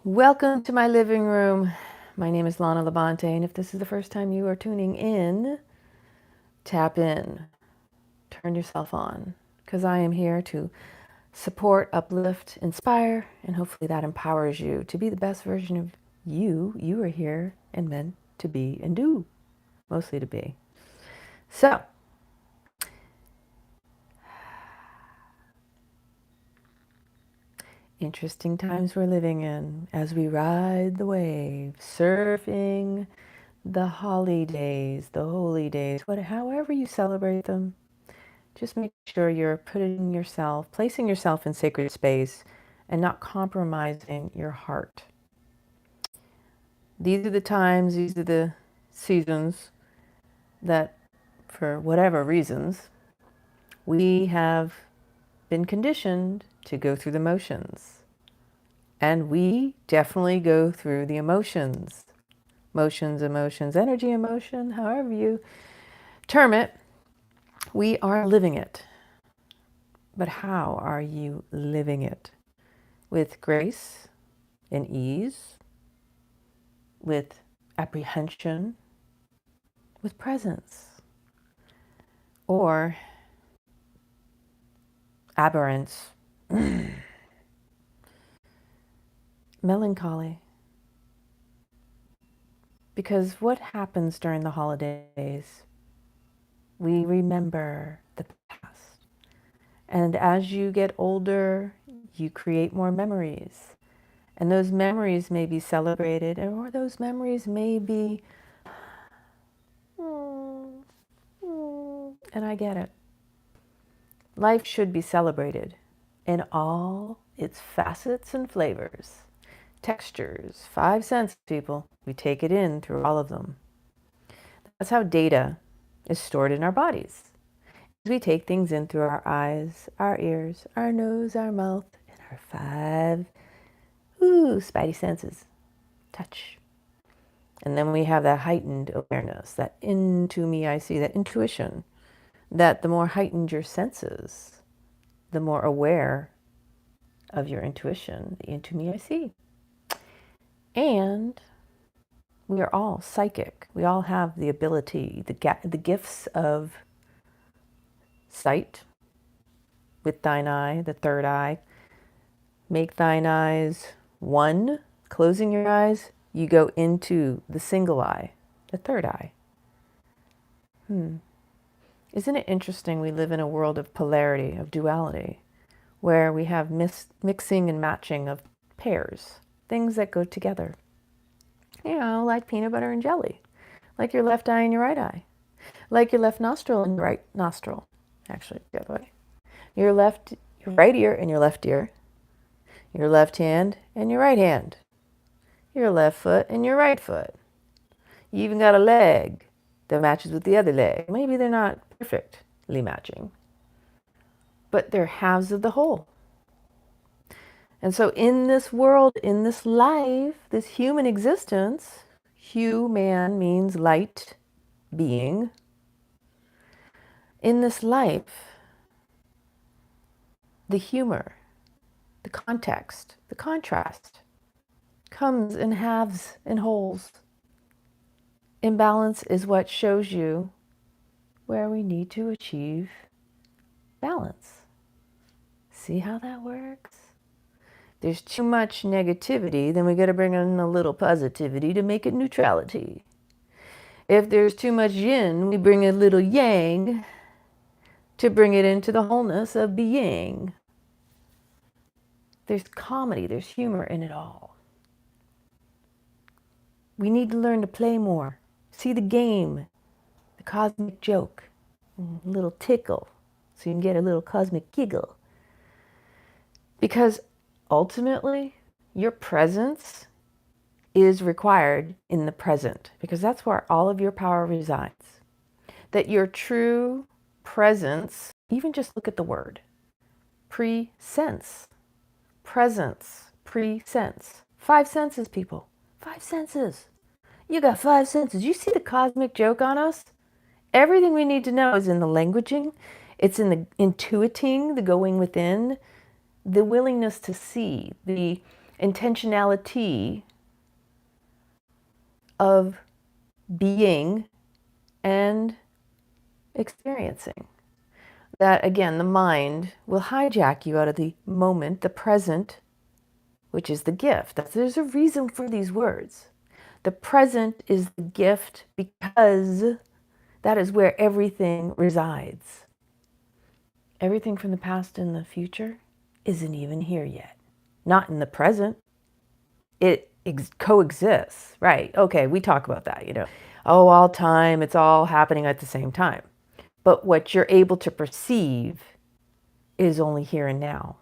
Welcome to my living room. My name is Lana Labonte, and if this is the first time you are tuning in, tap in, turn yourself on, because I am here to support, uplift, inspire, and hopefully that empowers you to be the best version of you are here and meant to be and do, mostly to be. So, interesting times we're living in as we ride the wave, surfing the holidays, the holy days, however you celebrate them. Just make sure you're placing yourself in sacred space and not compromising your heart. These are the times, these are the seasons that, for whatever reasons, we have been conditioned to go through the motions. And we definitely go through the emotions. Motions, emotions, energy, emotion, however you term it, we are living it. But how are you living it? With grace and ease, with apprehension, with presence, or aberrance, melancholy. Because what happens during the holidays? We remember the past. And as you get older, you create more memories. And those memories may be celebrated, or those memories may be, and I get it. Life should be celebrated in all its facets and flavors, textures, 5 senses, people. We take it in through all of them. That's how data is stored in our bodies. We take things in through our eyes, our ears, our nose, our mouth, and our 5 spidey senses. Touch. And then we have that heightened awareness, that into me I see, that intuition, that the more heightened your senses, the more aware of your intuition, the into me I see. And we are all psychic. We all have the ability, the gifts of sight with thine eye, the third eye. Make thine eyes one. Closing your eyes, you go into the single eye, the third eye. Isn't it interesting we live in a world of polarity, of duality, where we have mixing and matching of pairs, things that go together. You know, like peanut butter and jelly, like your left eye and your right eye, like your left nostril and your right nostril. Actually, the other way. Your right ear and your left ear, your left hand and your right hand, your left foot and your right foot. You even got a leg that matches with the other leg. Maybe they're not perfectly matching, but they're halves of the whole. And so in this world, in this life, this human existence, human means light being. In this life, the humor, the context, the contrast comes in halves and wholes. Imbalance is what shows you where we need to achieve balance. See how that works? There's too much negativity, then we got to bring in a little positivity to make it neutrality. If there's too much yin, we bring a little yang to bring it into the wholeness of being. There's comedy, there's humor in it all. We need to learn to play more. See the game, the cosmic joke, a little tickle, so you can get a little cosmic giggle. Because ultimately, your presence is required in the present, because that's where all of your power resides. That your true presence, even just look at the word, pre-sense, presence, pre-sense. 5 senses, people. 5 senses. You got 5 senses. You see the cosmic joke on us? Everything we need to know is in the languaging. It's in the intuiting, the going within, the willingness to see, the intentionality of being and experiencing. That, again, the mind will hijack you out of the moment, the present, which is the gift. There's a reason for these words. The present is the gift because that is where everything resides. Everything from the past and the future isn't even here yet. Not in the present. It coexists, right? Okay, we talk about that, Oh, all time, it's all happening at the same time. But what you're able to perceive is only here and now.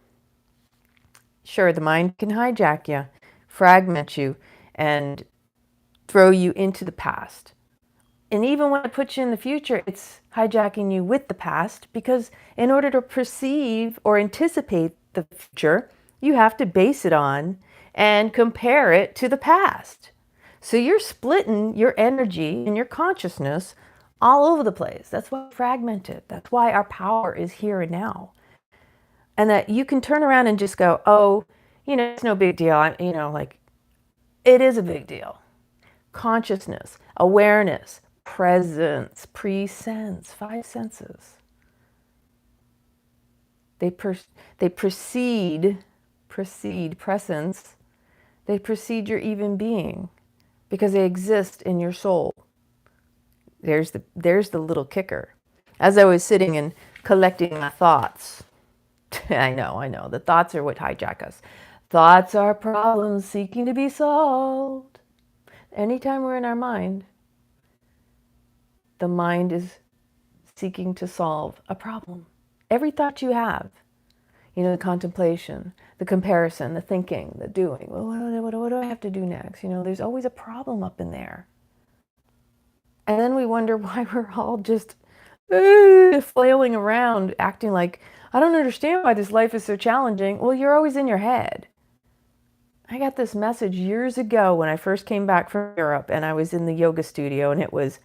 Sure, the mind can hijack you, fragment you, and throw you into the past. And even when it puts you in the future, it's hijacking you with the past, because in order to perceive or anticipate the future, you have to base it on and compare it to the past. So you're splitting your energy and your consciousness all over the place. That's why it's fragmented. That's why our power is here and now. And that you can turn around and just go, oh, it's no big deal. It is a big deal. Consciousness, awareness, presence, pre-sense, 5 senses. They precede presence. They precede your even being because they exist in your soul. There's the little kicker. As I was sitting and collecting my thoughts, I know, the thoughts are what hijack us. Thoughts are problems seeking to be solved. Anytime we're in our mind, the mind is seeking to solve a problem. Every thought you have, the contemplation, the comparison, the thinking, the doing. Well, what do I have to do next? There's always a problem up in there. And then we wonder why we're all just flailing around, acting like, I don't understand why this life is so challenging. Well, you're always in your head. I got this message years ago when I first came back from Europe and I was in the yoga studio, and it was,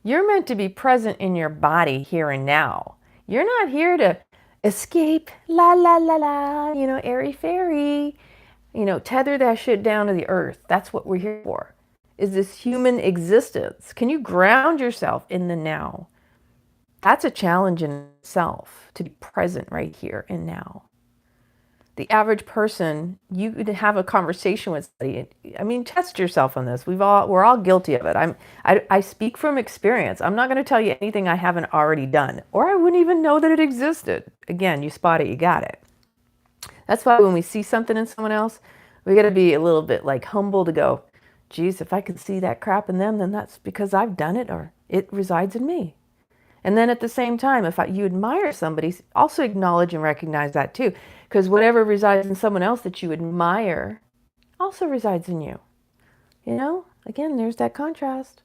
you're meant to be present in your body here and now. You're not here to escape, la, la, la, la, airy fairy, tether that shit down to the earth. That's what we're here for, is this human existence. Can you ground yourself in the now? That's a challenge in itself, to be present right here and now. The average person, you could have a conversation with somebody. Test yourself on this. We're all guilty of it. I speak from experience. I'm not going to tell you anything I haven't already done, or I wouldn't even know that it existed. Again, you spot it, you got it. That's why when we see something in someone else, we got to be a little bit humble to go, geez, if I can see that crap in them, then that's because I've done it, or it resides in me. And then at the same time, if you admire somebody, also acknowledge and recognize that too. Because whatever resides in someone else that you admire also resides in you. Again, there's that contrast.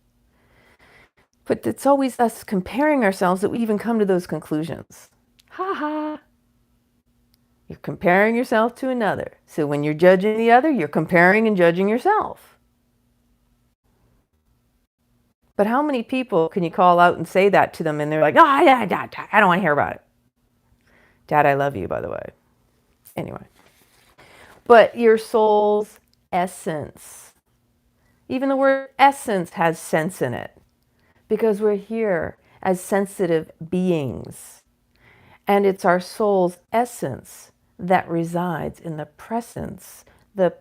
But it's always us comparing ourselves that we even come to those conclusions. Ha ha. You're comparing yourself to another. So when you're judging the other, you're comparing and judging yourself. But how many people can you call out and say that to them and they're like, oh, I don't want to hear about it. Dad, I love you, by the way. Anyway. But your soul's essence. Even the word essence has sense in it. Because we're here as sensitive beings. And it's our soul's essence that resides in the presence, the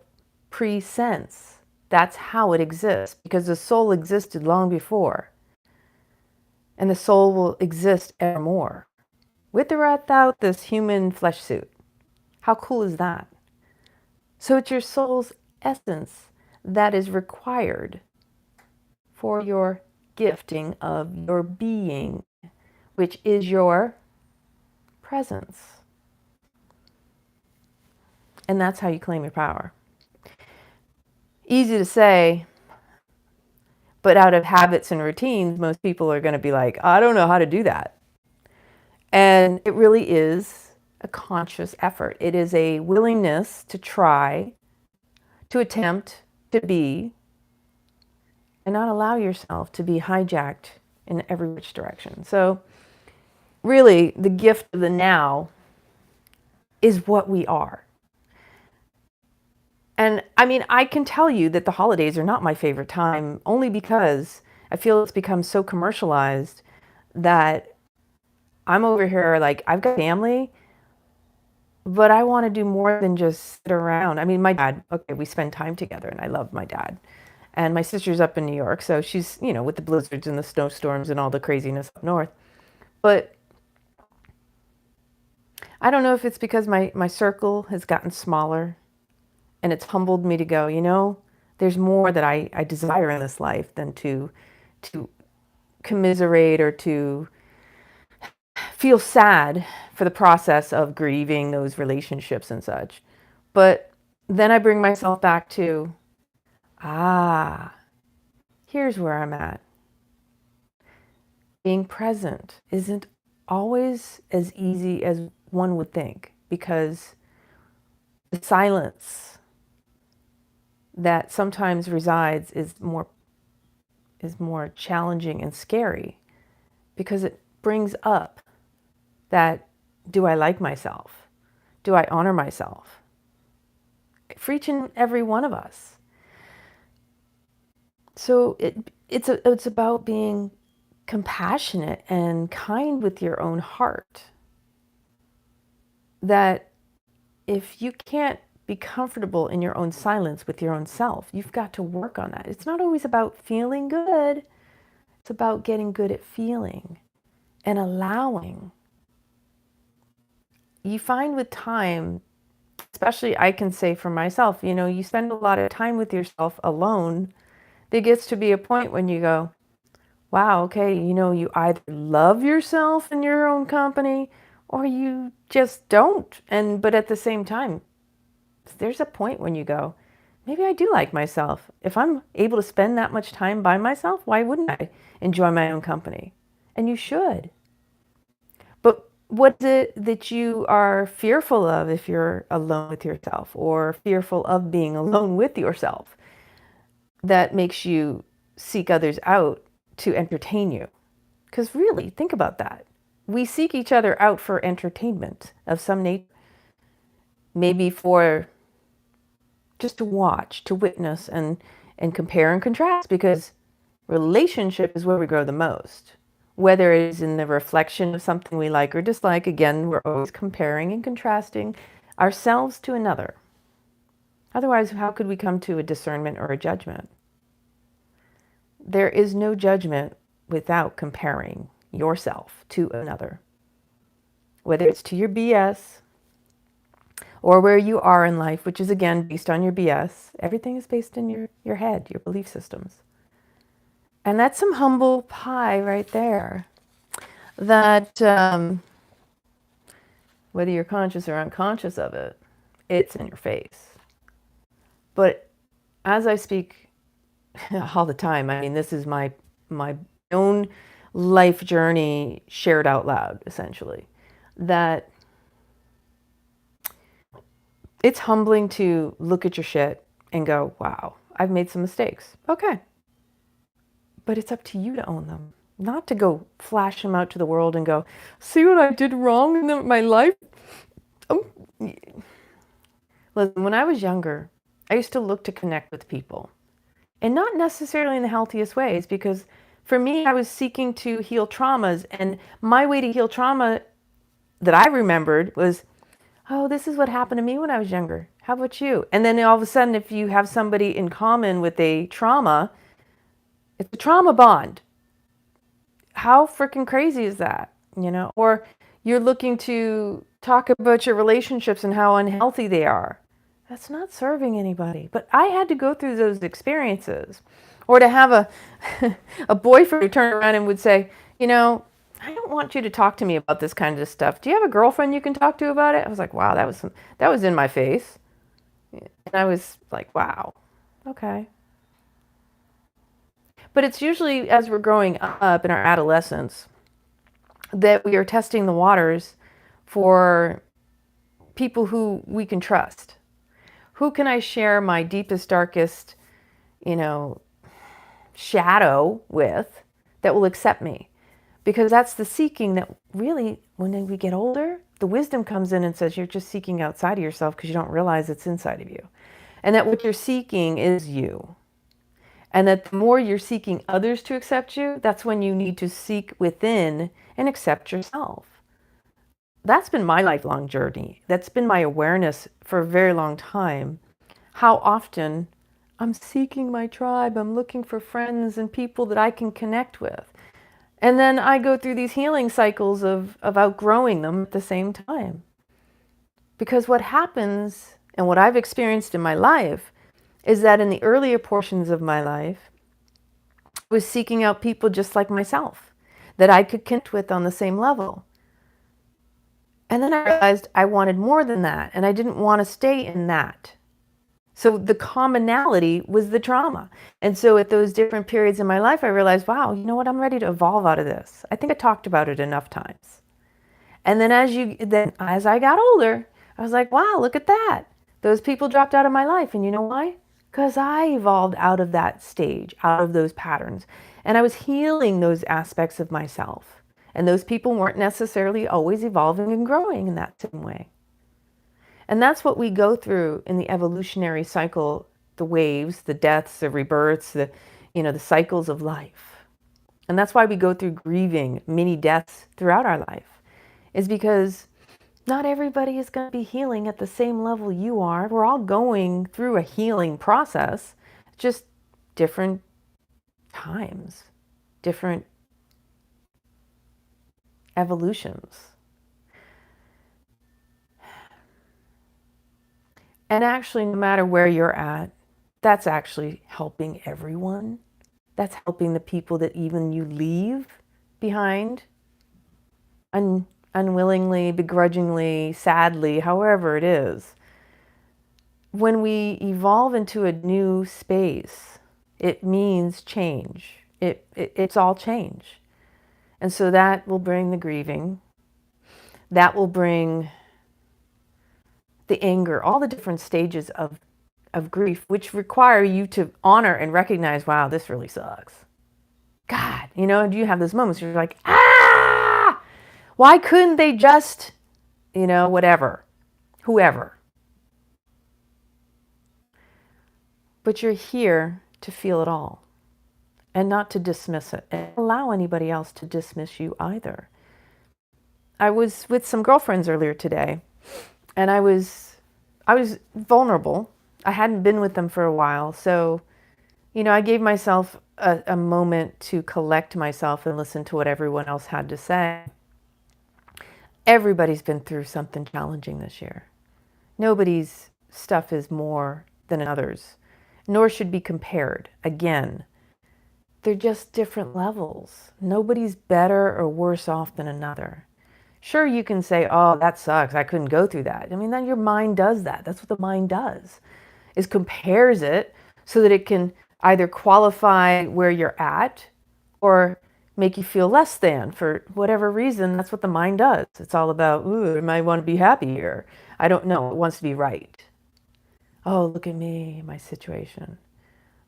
pre-sense. That's how it exists, because the soul existed long before. And the soul will exist evermore, with or without this human flesh suit. How cool is that? So it's your soul's essence that is required for your gifting of your being, which is your presence. And that's how you claim your power. Easy to say, but out of habits and routines, most people are going to be like, I don't know how to do that. And it really is a conscious effort. It is a willingness to try, to attempt, to be, and not allow yourself to be hijacked in every which direction. So really, the gift of the now is what we are. And I mean, I can tell you that the holidays are not my favorite time only because I feel it's become so commercialized that I'm over here like I've got family, but I want to do more than just sit around. I mean, my dad, okay, we spend time together and I love my dad. And my sister's up in New York, so she's, you know, with the blizzards and the snowstorms and all the craziness up north. But I don't know if it's because my circle has gotten smaller and it's humbled me to go, you know, there's more that I desire in this life than to commiserate or to feel sad for the process of grieving those relationships and such. But then I bring myself back to, ah, here's where I'm at. Being present isn't always as easy as one would think because the silence that sometimes resides is more challenging and scary because it brings up that, do I like myself? Do I honor myself? For each and every one of us. So it's about being compassionate and kind with your own heart. That if you can't be comfortable in your own silence with your own self, you've got to work on that. It's not always about feeling good. It's about getting good at feeling and allowing. You find with time, especially I can say for myself, you know, you spend a lot of time with yourself alone. There gets to be a point when you go, wow, okay, you know, you either love yourself in your own company or you just don't. But at the same time, there's a point when you go, maybe I do like myself. If I'm able to spend that much time by myself, why wouldn't I enjoy my own company? And you should. But what is it that you are fearful of if you're alone with yourself, or fearful of being alone with yourself, that makes you seek others out to entertain you? Because really, think about that. We seek each other out for entertainment of some nature. Maybe for just to watch, to witness, and compare and contrast, because relationship is where we grow the most. Whether it is in the reflection of something we like or dislike, again, we're always comparing and contrasting ourselves to another. Otherwise, how could we come to a discernment or a judgment? There is no judgment without comparing yourself to another. Whether it's to your BS or where you are in life, which is again based on your BS, everything is based in your head, your belief systems. And that's some humble pie right there. That whether you're conscious or unconscious of it, it's in your face. But as I speak all the time, I mean, this is my own life journey shared out loud, essentially. That it's humbling to look at your shit and go, wow, I've made some mistakes. Okay. But it's up to you to own them, not to go flash them out to the world and go, see what I did wrong in my life? Listen, when I was younger, I used to look to connect with people. And not necessarily in the healthiest ways, because for me, I was seeking to heal traumas. And my way to heal trauma that I remembered was, oh, this is what happened to me when I was younger. How about you? And then all of a sudden, if you have somebody in common with a trauma, it's a trauma bond. How freaking crazy is that? You know, or you're looking to talk about your relationships and how unhealthy they are. That's not serving anybody. But I had to go through those experiences. Or to have a boyfriend who turned around and would say, you know, I don't want you to talk to me about this kind of stuff. Do you have a girlfriend you can talk to about it? I was like, wow, that was in my face. And I was like, wow, okay. But it's usually as we're growing up in our adolescence that we are testing the waters for people who we can trust. Who can I share my deepest, darkest, you know, shadow with that will accept me? Because that's the seeking that really, when we get older, the wisdom comes in and says, you're just seeking outside of yourself because you don't realize it's inside of you. and that what you're seeking is you. And that the more you're seeking others to accept you, that's when you need to seek within and accept yourself. That's been my lifelong journey. That's been my awareness for a very long time. How often I'm seeking my tribe, I'm looking for friends and people that I can connect with. And then I go through these healing cycles of outgrowing them at the same time. Because what happens, and what I've experienced in my life, is that in the earlier portions of my life, I was seeking out people just like myself, that I could connect with on the same level. And then I realized I wanted more than that, and I didn't want to stay in that. So the commonality was the trauma. And so at those different periods in my life, I realized, wow, you know what? I'm ready to evolve out of this. I think I talked about it enough times. And then as I got older, I was like, wow, look at that. Those people dropped out of my life. And you know why? Because I evolved out of that stage, out of those patterns. And I was healing those aspects of myself. And those people weren't necessarily always evolving and growing in that same way. And that's what we go through in the evolutionary cycle, the waves, the deaths, the rebirths, the cycles of life. And that's why we go through grieving, many deaths throughout our life, is because not everybody is going to be healing at the same level you are. We're all going through a healing process, just different times, different evolutions. And actually, no matter where you're at, that's actually helping everyone. That's helping the people that even you leave behind, unwillingly, begrudgingly, sadly, however it is. When we evolve into a new space, it means change. It's all change. And so that will bring the grieving. That will bring the anger, all the different stages of grief, which require you to honor and recognize, wow, this really sucks. God, do you have those moments where you're like, why couldn't they just, whatever, whoever. But you're here to feel it all and not to dismiss it and allow anybody else to dismiss you either. I was with some girlfriends earlier today, and I was vulnerable. I hadn't been with them for a while. So, I gave myself a moment to collect myself and listen to what everyone else had to say. Everybody's been through something challenging this year. Nobody's stuff is more than others, nor should be compared. Again, they're just different levels. Nobody's better or worse off than another. Sure, you can say, oh, that sucks, I couldn't go through that. I mean, then your mind does that. That's what the mind does, is compares it so that it can either qualify where you're at or make you feel less than for whatever reason. That's what the mind does. It's all about, ooh, it might want to be happy here. I don't know. It wants to be right. Oh, look at me, my situation.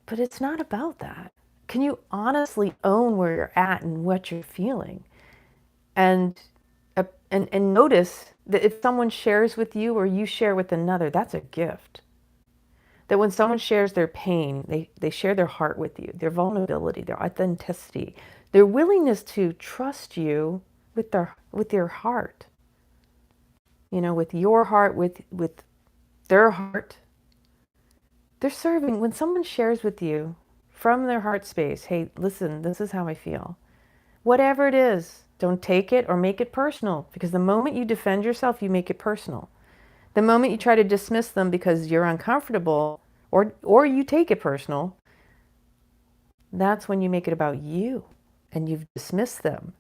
But it's not about that. Can you honestly own where you're at and what you're feeling? And notice that if someone shares with you or you share with another, that's a gift. That when someone shares their pain, they share their heart with you, their vulnerability, their authenticity, their willingness to trust you with your heart. With your heart, with their heart. They're serving. When someone shares with you from their heart space, hey, listen, this is how I feel. Whatever it is, don't take it or make it personal, because the moment you defend yourself, you make it personal. The moment you try to dismiss them because you're uncomfortable or you take it personal, that's when you make it about you and you've dismissed them.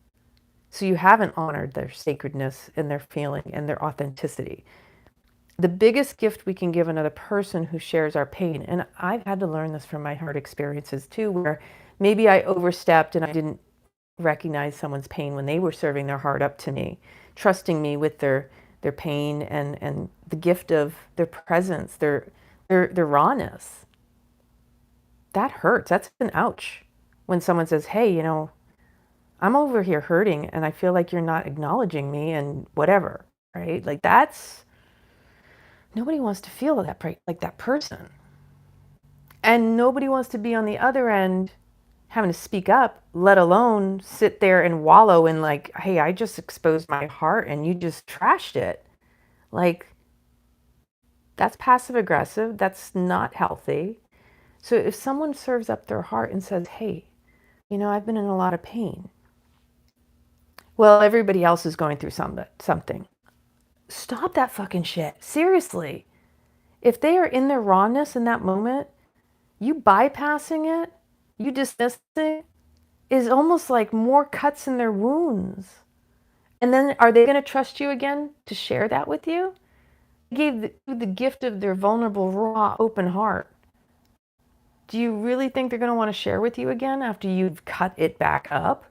So you haven't honored their sacredness and their feeling and their authenticity. The biggest gift we can give another person who shares our pain, and I've had to learn this from my hard experiences too, where maybe I overstepped and I didn't recognize someone's pain when they were serving their heart up to me, trusting me with their pain and the gift of their presence, their rawness. That hurts. That's an ouch. When someone says, hey, I'm over here hurting and I feel like you're not acknowledging me and whatever, right? Like nobody wants to feel like that person. And nobody wants to be on the other end having to speak up, let alone sit there and wallow in like, hey, I just exposed my heart and you just trashed it. Like, that's passive aggressive. That's not healthy. So if someone serves up their heart and says, hey, you know, I've been in a lot of pain. Well, everybody else is going through something. Stop that fucking shit. Seriously. If they are in their rawness in that moment, you bypassing it, you dismissing, is almost like more cuts in their wounds. And then are they going to trust you again to share that with you? They gave the gift of their vulnerable, raw, open heart. Do you really think they're going to want to share with you again after you've cut it back up?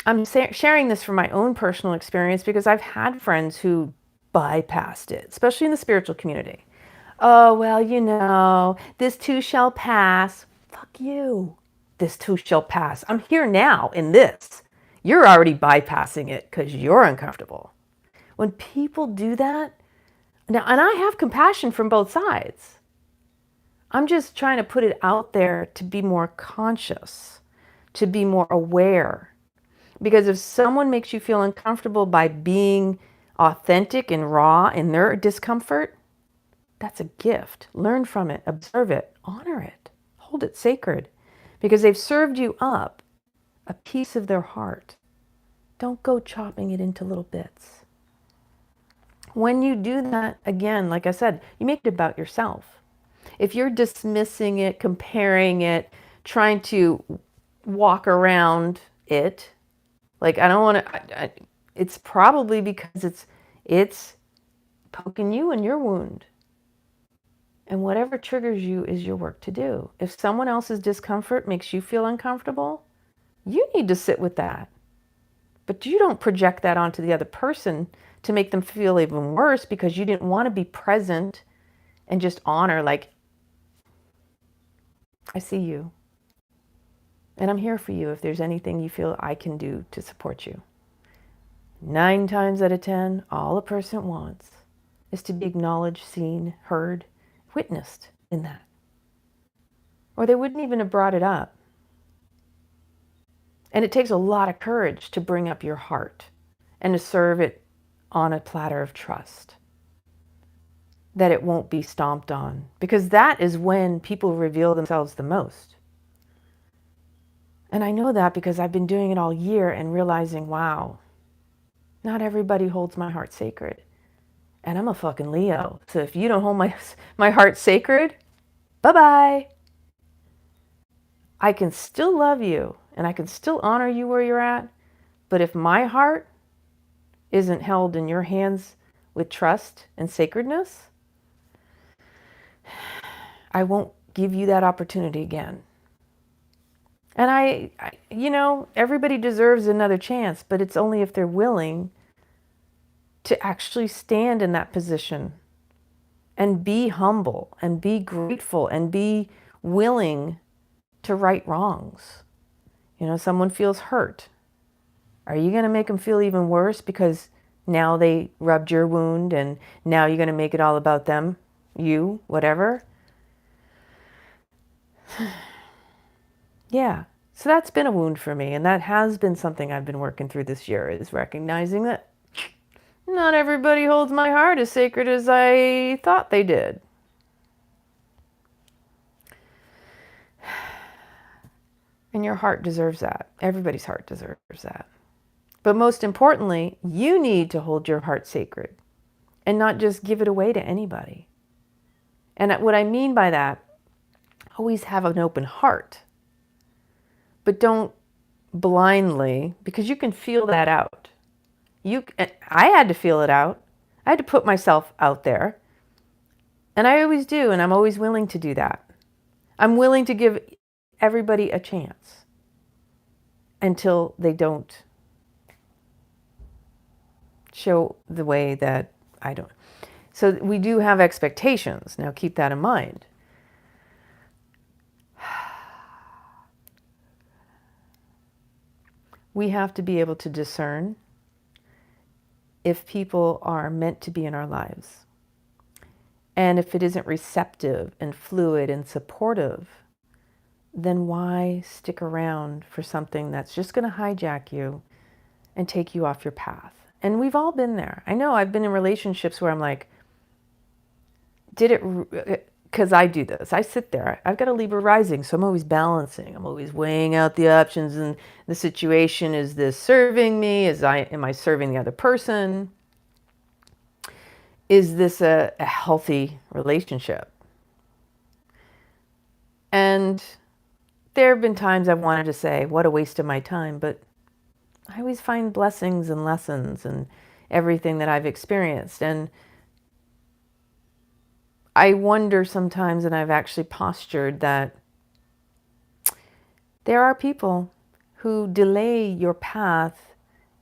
I'm sharing this from my own personal experience because I've had friends who bypassed it, especially in the spiritual community. Oh, well, you know, this too shall pass. Fuck you. This too shall pass. I'm here now in this. You're already bypassing it because you're uncomfortable. When people do that, now, and I have compassion from both sides. I'm just trying to put it out there to be more conscious, to be more aware. Because if someone makes you feel uncomfortable by being authentic and raw in their discomfort, that's a gift. Learn from it, observe it, honor it, hold it sacred. Because they've served you up a piece of their heart. Don't go chopping it into little bits. When you do that, again, like I said, you make it about yourself. If you're dismissing it, comparing it, trying to walk around it, like I don't want to, it's probably because it's poking you in your wound. And whatever triggers you is your work to do. If someone else's discomfort makes you feel uncomfortable, you need to sit with that. But you don't project that onto the other person to make them feel even worse because you didn't want to be present and just honor, like, I see you. And I'm here for you if there's anything you feel I can do to support you. 9 times out of 10, all a person wants is to be acknowledged, seen, heard, witnessed in that. Or they wouldn't even have brought it up. And it takes a lot of courage to bring up your heart and to serve it on a platter of trust. That it won't be stomped on. Because that is when people reveal themselves the most. And I know that because I've been doing it all year and realizing, wow, not everybody holds my heart sacred. And I'm a fucking Leo. So if you don't hold my heart sacred, bye-bye. I can still love you and I can still honor you where you're at. But if my heart isn't held in your hands with trust and sacredness, I won't give you that opportunity again. And I, you know, everybody deserves another chance, but it's only if they're willing to actually stand in that position and be humble and be grateful and be willing to right wrongs. You know, someone feels hurt. Are you going to make them feel even worse because now they rubbed your wound and now you're going to make it all about them, you, whatever? Yeah. So that's been a wound for me. And that has been something I've been working through this year, is recognizing that not everybody holds my heart as sacred as I thought they did. And your heart deserves that. Everybody's heart deserves that. But most importantly, you need to hold your heart sacred and not just give it away to anybody. And what I mean by that, always have an open heart. But don't blindly, because you can feel that out. I had to feel it out. I had to put myself out there. And I always do, and I'm always willing to do that. I'm willing to give everybody a chance until they don't show the way that I don't. So we do have expectations. Now keep that in mind. We have to be able to discern if people are meant to be in our lives. And if it isn't receptive and fluid and supportive, then why stick around for something that's just going to hijack you and take you off your path? And we've all been there. I know I've been in relationships where I'm like, because I do this. I sit there. I've got a Libra rising, so I'm always balancing. I'm always weighing out the options and the situation. Is this serving me? Am I serving the other person? Is this a healthy relationship? And there have been times I've wanted to say, what a waste of my time, but I always find blessings and lessons and everything that I've experienced. And I wonder sometimes, and I've actually postured that there are people who delay your path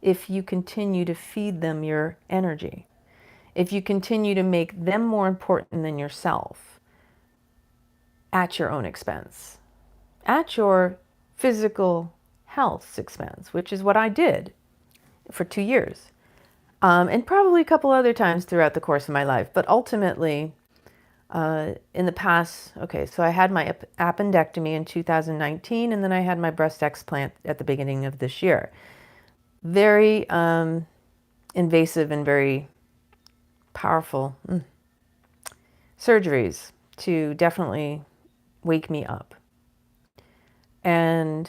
if you continue to feed them your energy, if you continue to make them more important than yourself at your own expense, at your physical health's expense, which is what I did for 2 years, and probably a couple other times throughout the course of my life. But ultimately, in the past, so I had my appendectomy in 2019, and then I had my breast explant at the beginning of this year. Very invasive and very powerful surgeries to definitely wake me up. And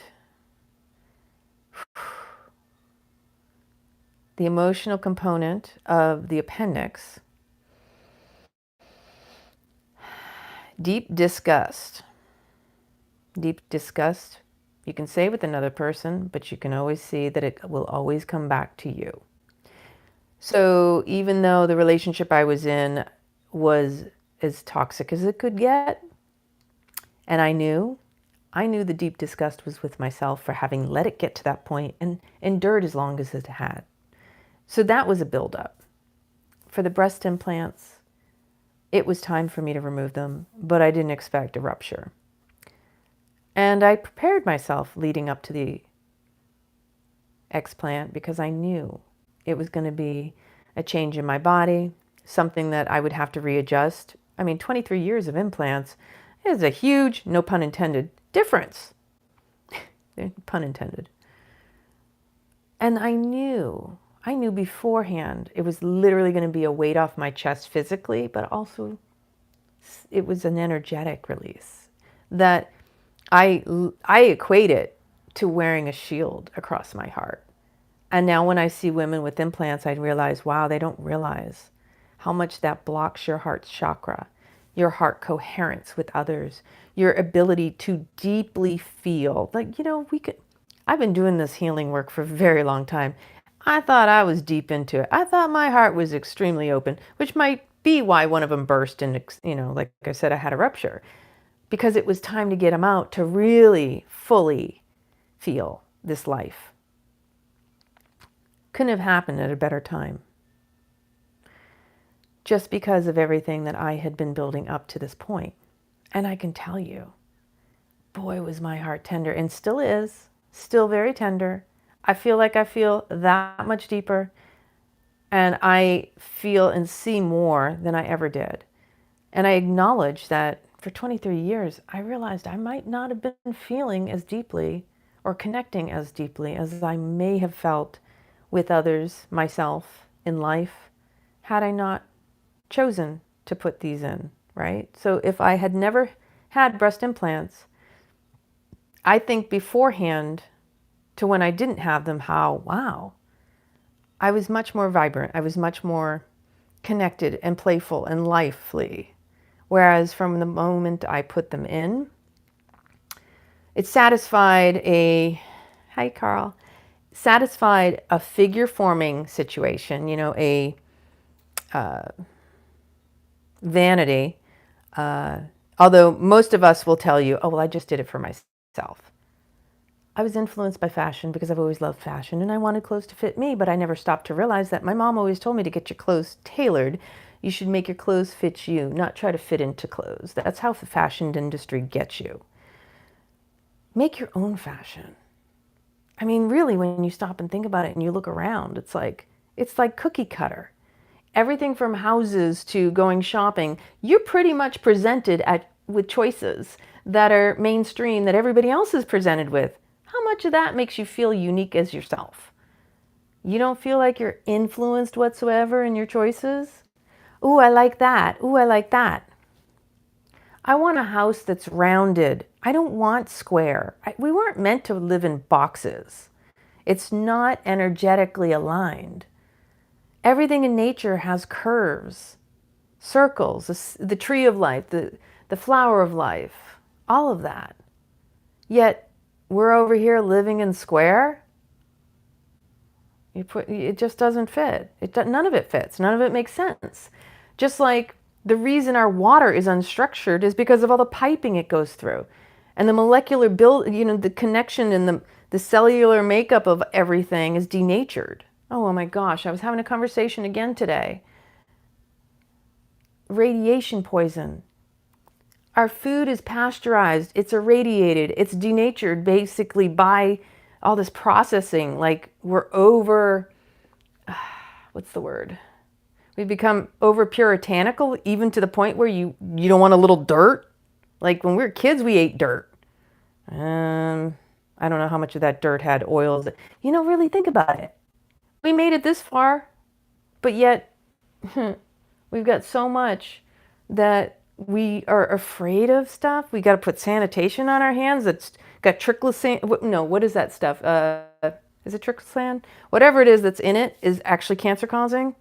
the emotional component of the appendix, deep disgust. Deep disgust, you can say with another person, but you can always see that it will always come back to you. So even though the relationship I was in was as toxic as it could get, and I knew the deep disgust was with myself for having let it get to that point and endured as long as it had. So that was a buildup. For the breast implants, it was time for me to remove them, but I didn't expect a rupture. And I prepared myself leading up to the explant because I knew it was going to be a change in my body, something that I would have to readjust. I mean, 23 years of implants is a huge, no pun intended, difference. Pun intended. And I knew beforehand it was literally going to be a weight off my chest physically, but also it was an energetic release that I equate it to wearing a shield across my heart. And now when I see women with implants, I realize, wow, they don't realize how much that blocks your heart chakra, your heart coherence with others, your ability to deeply feel. Like, I've been doing this healing work for a very long time. I thought I was deep into it. I thought my heart was extremely open, which might be why one of them burst and, like I said, I had a rupture. Because it was time to get them out to really fully feel this life. Couldn't have happened at a better time. Just because of everything that I had been building up to this point. And I can tell you, boy, was my heart tender, and still is, still very tender. I feel like I feel that much deeper, and I feel and see more than I ever did. And I acknowledge that for 23 years, I realized I might not have been feeling as deeply or connecting as deeply as I may have felt with others, myself, in life, had I not chosen to put these in, right? So if I had never had breast implants, I think beforehand to when I didn't have them, wow, I was much more vibrant. I was much more connected and playful and lively. Whereas from the moment I put them in, it satisfied satisfied a figure forming situation, a vanity. Although most of us will tell you, oh, well, I just did it for myself. I was influenced by fashion because I've always loved fashion and I wanted clothes to fit me, but I never stopped to realize that my mom always told me to get your clothes tailored. You should make your clothes fit you, not try to fit into clothes. That's how the fashion industry gets you. Make your own fashion. I mean, really, when you stop and think about it and you look around, it's like cookie cutter. everything from houses to going shopping, you're pretty much presented with choices that are mainstream that everybody else is presented with. How much of that makes you feel unique as yourself? You don't feel like you're influenced whatsoever in your choices? Ooh, I like that. Ooh, I like that. I want a house that's rounded. I don't want square. We weren't meant to live in boxes. It's not energetically aligned. Everything in nature has curves, circles, the tree of life, the flower of life, all of that. Yet we're over here living in square. It just doesn't fit. None of it fits. None of it makes sense. Just like the reason our water is unstructured is because of all the piping it goes through. And the molecular the connection and the cellular makeup of everything is denatured. Oh my gosh, I was having a conversation again today. Radiation poison. Our food is pasteurized, it's irradiated, it's denatured basically by all this processing. Like we're over, what's the word? We've become over puritanical, even to the point where you don't want a little dirt. Like when we were kids, we ate dirt. I don't know how much of that dirt had oils. Really think about it. We made it this far, but yet we've got so much that we are afraid of stuff. We got to put sanitation on our hands. That's got triclosan. No, what is that stuff? Is it triclosan? Whatever it is that's in it is actually cancer causing.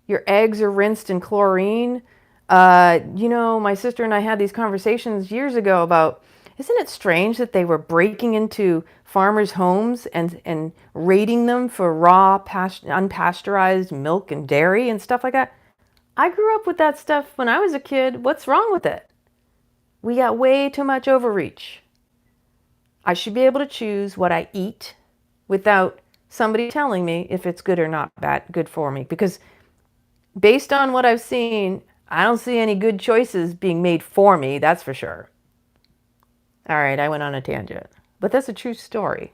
Your eggs are rinsed in chlorine. My sister and I had these conversations years ago about, isn't it strange that they were breaking into farmers' homes and raiding them for raw, unpasteurized milk and dairy and stuff like that? I grew up with that stuff when I was a kid. What's wrong with it? We got way too much overreach. I should be able to choose what I eat without somebody telling me if it's good or not good for me. Because based on what I've seen, I don't see any good choices being made for me, that's for sure. All right, I went on a tangent. But that's a true story.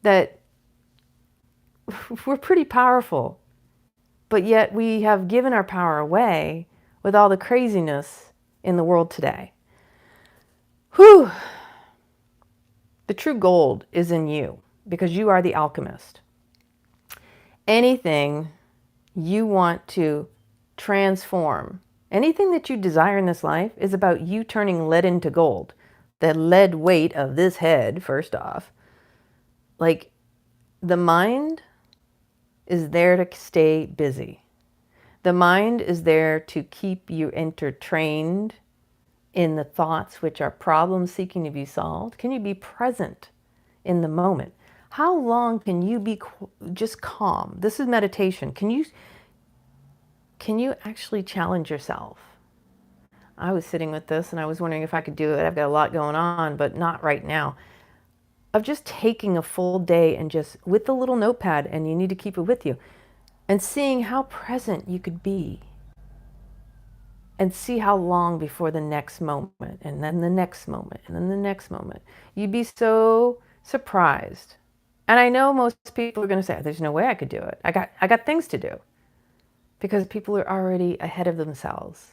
That we're pretty powerful. But yet we have given our power away with all the craziness in the world today. Whew. The true gold is in you because you are the alchemist. Anything you want to transform, anything that you desire in this life is about you turning lead into gold. The lead weight of this head, first off. Like, the mind is there to stay busy. The mind is there to keep you entertained in the thoughts which are problems seeking to be solved. Can you be present in the moment? How long can you be just calm? This is meditation. Can you actually challenge yourself? I was sitting with this and I was wondering if I could do it. I've got a lot going on, but not right now. Of just taking a full day and just with the little notepad, and you need to keep it with you, and seeing how present you could be. And see how long before the next moment, and then the next moment, and then the next moment. You'd be so surprised. And I know most people are going to say, there's no way I could do it. I got things to do. Because people are already ahead of themselves.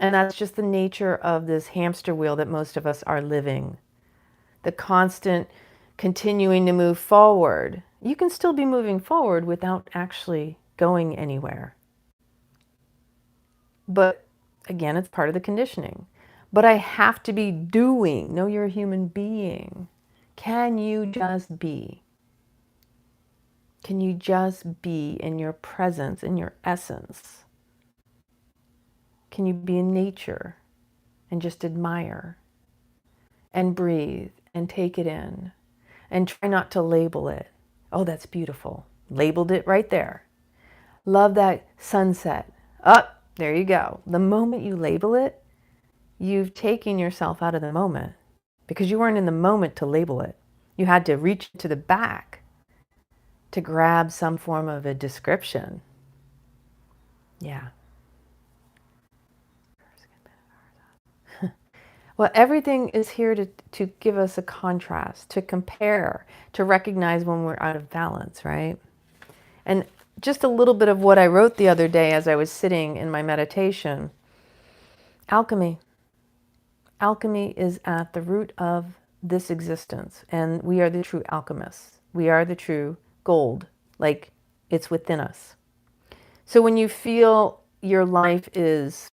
And that's just the nature of this hamster wheel that most of us are living. The constant continuing to move forward. You can still be moving forward without actually going anywhere. But again, it's part of the conditioning. But I have to be doing. No, you're a human being. Can you just be? Can you just be in your presence, in your essence? Can you be in nature and just admire and breathe and take it in and try not to label it? Oh, that's beautiful. Labeled it right there. Love that sunset. Up, there you go. The moment you label it, you've taken yourself out of the moment because you weren't in the moment to label it. You had to reach to the back to grab some form of a description. Yeah. Well, everything is here to give us a contrast, to compare, to recognize when we're out of balance, right? And just a little bit of what I wrote the other day as I was sitting in my meditation. Alchemy. Alchemy is at the root of this existence, and we are the true alchemists. We are the true gold, like it's within us. So when you feel your life is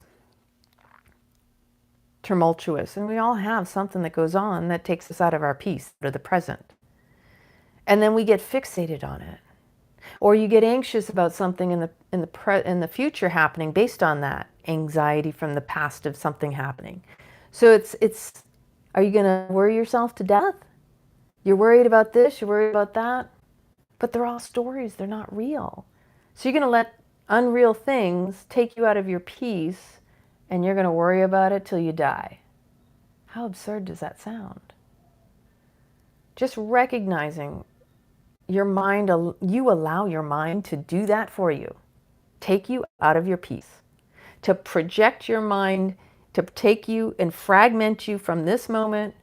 tumultuous, and we all have something that goes on that takes us out of our peace, out of the present, and then we get fixated on it, or you get anxious about something in the future happening based on that anxiety from the past of something happening. So it's are you going to worry yourself to death? You're worried about this, you're worried about that, but they're all stories, they're not real. So you're going to let unreal things take you out of your peace, and you're going to worry about it till you die. How absurd does that sound? Just recognizing your mind, you allow your mind to do that for you, take you out of your peace, to project your mind, to take you and fragment you from this moment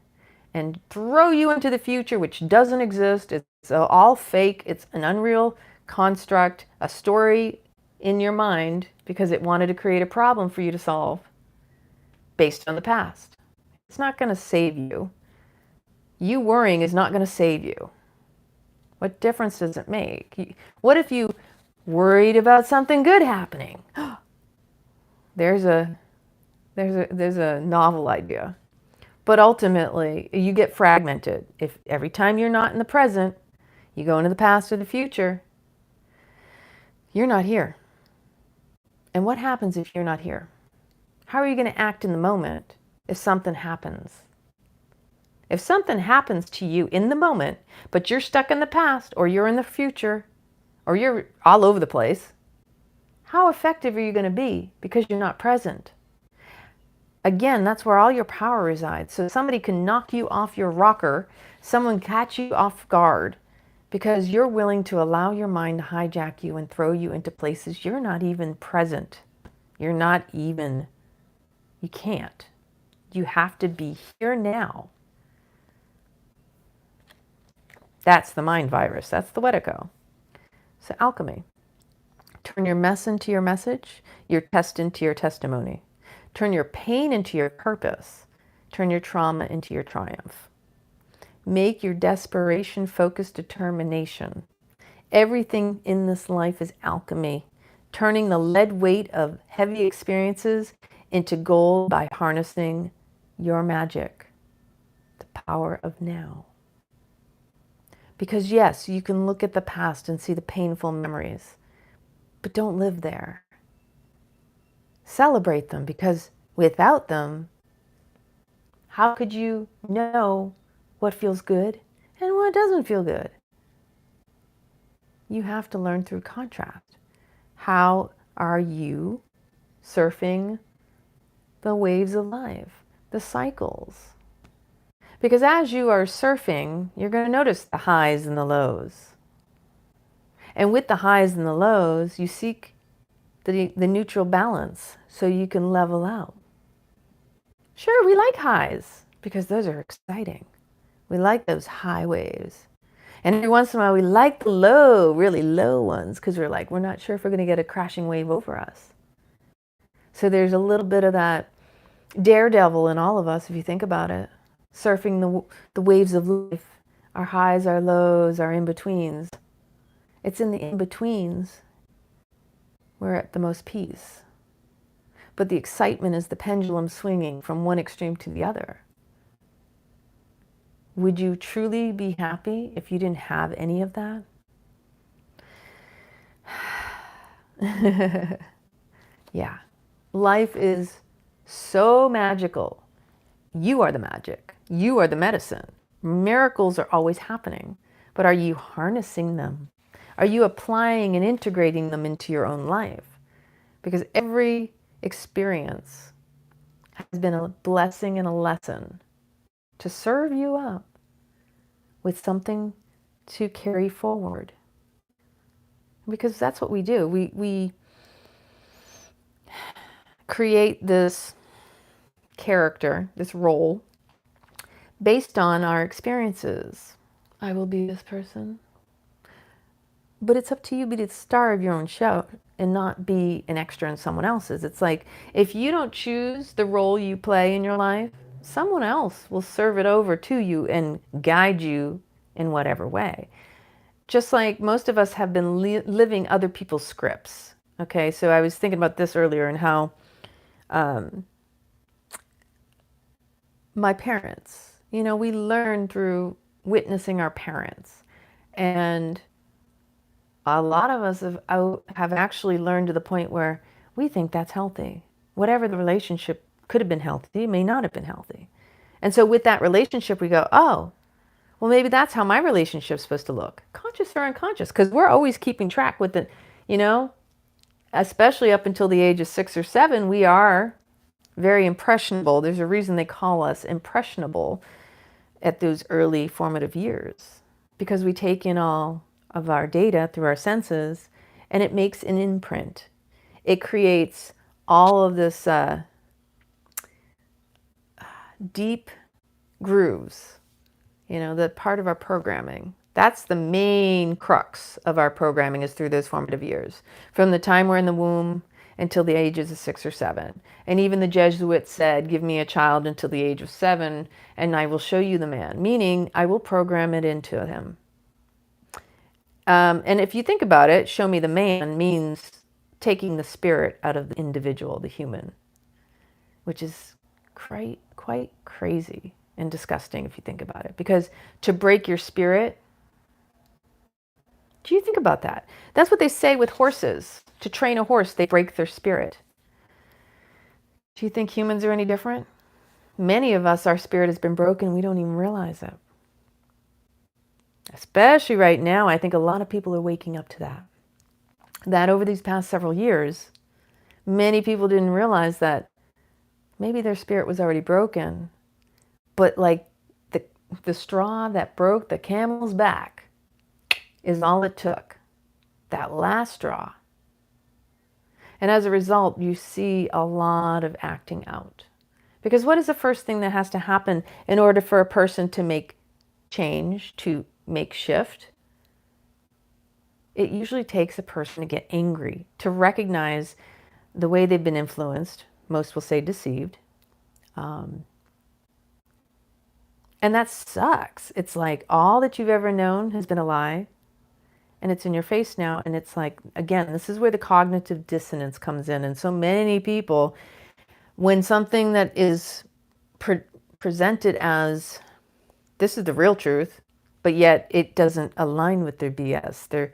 and throw you into the future, which doesn't exist. It's all fake. It's an unreal construct, a story in your mind because it wanted to create a problem for you to solve based on the past. It's not going to save you. You worrying is not going to save you. What difference does it make? What if you worried about something good happening? There's a novel idea. But ultimately, you get fragmented. If every time you're not in the present, you go into the past or the future, you're not here. And what happens if you're not here? How are you going to act in the moment if something happens? If something happens to you in the moment, but you're stuck in the past, or you're in the future, or you're all over the place, how effective are you going to be because you're not present? Again, that's where all your power resides. So somebody can knock you off your rocker, someone catch you off guard, because you're willing to allow your mind to hijack you and throw you into places you're not even present. You're not even, you can't. You have to be here now. That's the mind virus. That's the 𝐕𝐞𝐭𝐞𝐫. So alchemy. Turn your mess into your message, your test into your testimony. Turn your pain into your purpose. Turn your trauma into your triumph. Make your desperation focused determination. Everything in this life is alchemy, turning the lead weight of heavy experiences into gold by harnessing your magic, the power of now. Because yes, you can look at the past and see the painful memories, but don't live there. Celebrate them, because without them, how could you know what feels good and what doesn't feel good? You have to learn through contrast. How are you surfing the waves of life, the cycles? Because as you are surfing, you're going to notice the highs and the lows. And with the highs and the lows, you seek the neutral balance so you can level out. Sure, we like highs because those are exciting. We like those high waves. And every once in a while, we like the low, really low ones because we're not sure if we're going to get a crashing wave over us. So there's a little bit of that daredevil in all of us, if you think about it. Surfing the waves of life, our highs, our lows, our in-betweens. It's in the in-betweens we're at the most peace. But the excitement is the pendulum swinging from one extreme to the other. Would you truly be happy if you didn't have any of that? Yeah. Life is so magical. You are the magic. You are the medicine. Miracles are always happening. But are you harnessing them? Are you applying and integrating them into your own life? Because every experience has been a blessing and a lesson to serve you up with something to carry forward. Because that's what we do. We create this character, this role, based on our experiences. I will be this person. But it's up to you to be the star of your own show and not be an extra in someone else's. It's like if you don't choose the role you play in your life, someone else will serve it over to you and guide you in whatever way. Just like most of us have been living other people's scripts. Okay, so I was thinking about this earlier and how my parents, we learn through witnessing our parents. And a lot of us have actually learned to the point where we think that's healthy. Whatever the relationship could have been healthy, may not have been healthy. And so with that relationship, we go, oh, well, maybe that's how my relationship's supposed to look. Conscious or unconscious, because we're always keeping track with it, especially up until the age of 6 or 7, we are very impressionable. There's a reason they call us impressionable at those early formative years, because we take in all of our data through our senses and it makes an imprint. It creates all of this deep grooves, the part of our programming. That's the main crux of our programming, is through those formative years, from the time we're in the womb until the ages of 6 or 7. And even the Jesuits said, give me a child until the age of 7 and I will show you the man, meaning I will program it into him. And if you think about it, show me the man means taking the spirit out of the individual, the human, which is quite crazy and disgusting if you think about it. Because to break your spirit, do you think about that? That's what they say with horses. To train a horse, they break their spirit. Do you think humans are any different? Many of us, our spirit has been broken. We don't even realize it. Especially right now, I think a lot of people are waking up to that. That over these past several years, many people didn't realize that maybe their spirit was already broken, but like the straw that broke the camel's back is all it took. That last straw. And as a result, you see a lot of acting out. Because what is the first thing that has to happen in order for a person to make change, to make shift? It usually takes a person to get angry, to recognize the way they've been influenced. Most will say deceived. And that sucks. It's like all that you've ever known has been a lie. And it's in your face now. And it's like, again, this is where the cognitive dissonance comes in. And so many people, when something that is presented as, this is the real truth, but yet it doesn't align with their BS.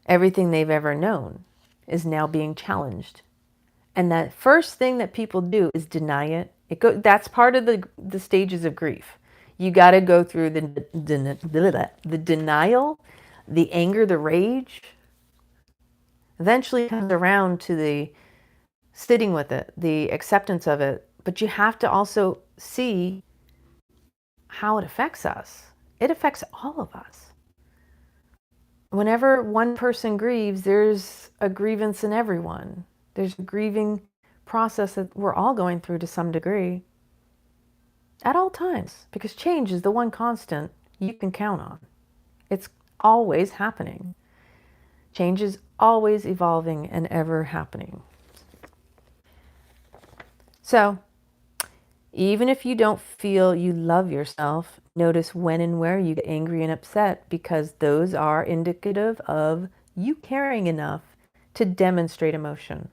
Everything they've ever known is now being challenged. And that first thing that people do is deny it. That's part of the stages of grief. You got to go through the denial, the anger, the rage. Eventually it comes around to the sitting with it, the acceptance of it. But you have to also see how it affects us. It affects all of us. Whenever one person grieves, there's a grievance in everyone. There's a grieving process that we're all going through to some degree at all times, because change is the one constant you can count on. It's always happening. Change is always evolving and ever happening. So, even if you don't feel you love yourself, notice when and where you get angry and upset, because those are indicative of you caring enough to demonstrate emotion.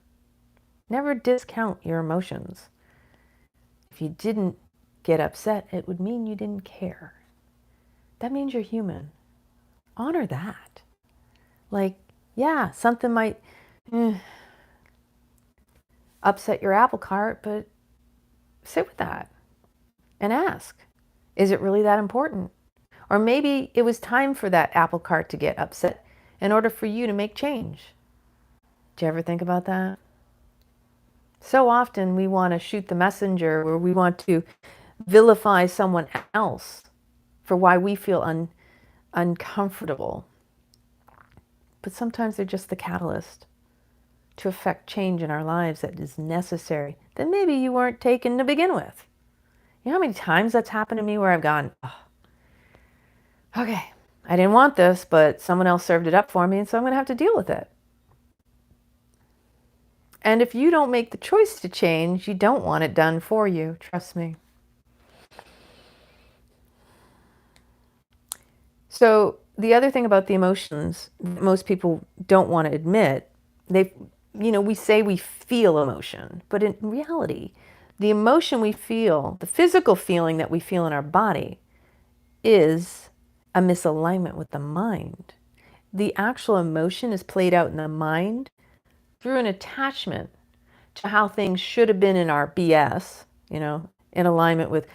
Never discount your emotions. If you didn't get upset, it would mean you didn't care. That means you're human. Honor that. Like, yeah, something might upset your apple cart, but sit with that and ask, is it really that important? Or maybe it was time for that apple cart to get upset in order for you to make change. Did you ever think about that? So often we want to shoot the messenger, or we want to vilify someone else for why we feel uncomfortable. But sometimes they're just the catalyst to affect change in our lives that is necessary, that maybe you weren't taken to begin with. You know how many times that's happened to me where I've gone, oh, okay, I didn't want this, but someone else served it up for me, and so I'm going to have to deal with it. And if you don't make the choice to change, you don't want it done for you. Trust me. So the other thing about the emotions that most people don't want to admit, we say we feel emotion, but in reality, the emotion we feel, the physical feeling that we feel in our body, is a misalignment with the mind. The actual emotion is played out in the mind through an attachment to how things should have been in our BS, in alignment with,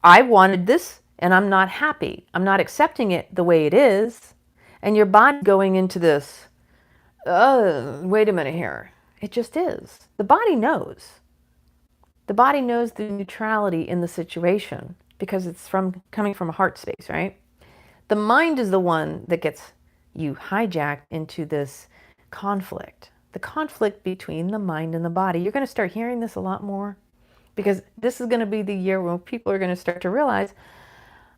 I wanted this and I'm not happy. I'm not accepting it the way it is. And your body going into this, wait a minute here. It just is. The body knows. The body knows the neutrality in the situation because it's coming from a heart space, right? The mind is the one that gets you hijacked into this conflict. The conflict between the mind and the body. You're going to start hearing this a lot more because this is going to be the year when people are going to start to realize,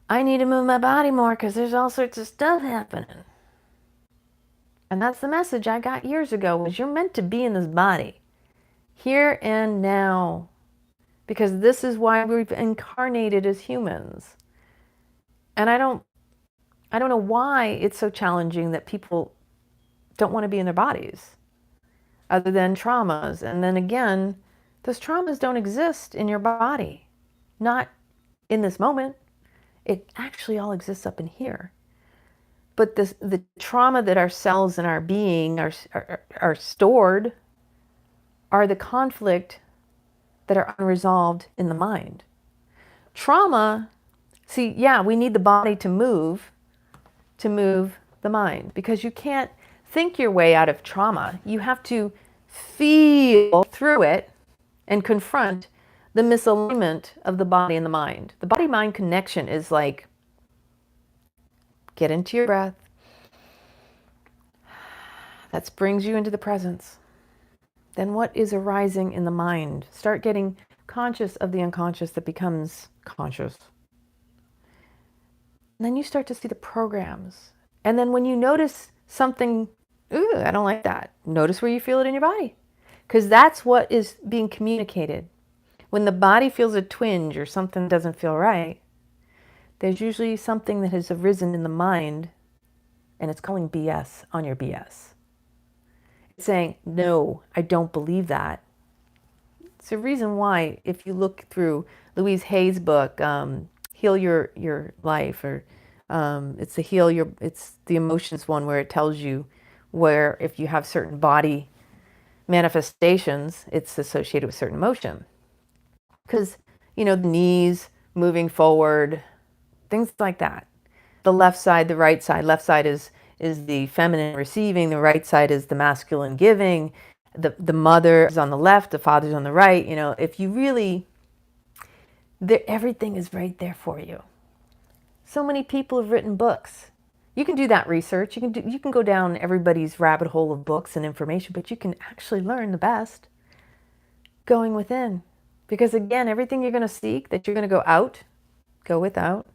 I need to move my body more because there's all sorts of stuff happening. And that's the message I got years ago, was you're meant to be in this body, here and now, because this is why we've incarnated as humans. And I don't know why it's so challenging that people don't want to be in their bodies, other than traumas. And then again, those traumas don't exist in your body, not in this moment. It actually all exists up in here. But the trauma that our cells and our being are stored are the conflict that are unresolved in the mind. Trauma, see, yeah, we need the body to move the mind, because you can't think your way out of trauma. You have to feel through it and confront the misalignment of the body and the mind. The body-mind connection is like, get into your breath. That brings you into the presence. Then what is arising in the mind? Start getting conscious of the unconscious that becomes conscious. And then you start to see the programs. And then when you notice something, ooh, I don't like that, notice where you feel it in your body. Because that's what is being communicated. When the body feels a twinge or something doesn't feel right, there's usually something that has arisen in the mind, and it's calling BS on your BS. It's saying, no, I don't believe that. It's the reason why, if you look through Louise Hay's book, Heal Your Life, or it's the emotions one, where it tells you where if you have certain body manifestations, it's associated with certain emotion. Because, the knees moving forward, things like that. The left side, the right side. Left side is the feminine receiving. The right side is the masculine giving. The mother is on the left. The father's on the right. If you really, everything is right there for you. So many people have written books. You can do that research. You can go down everybody's rabbit hole of books and information, but you can actually learn the best going within. Because again, everything you're going to seek, that you're going to go without,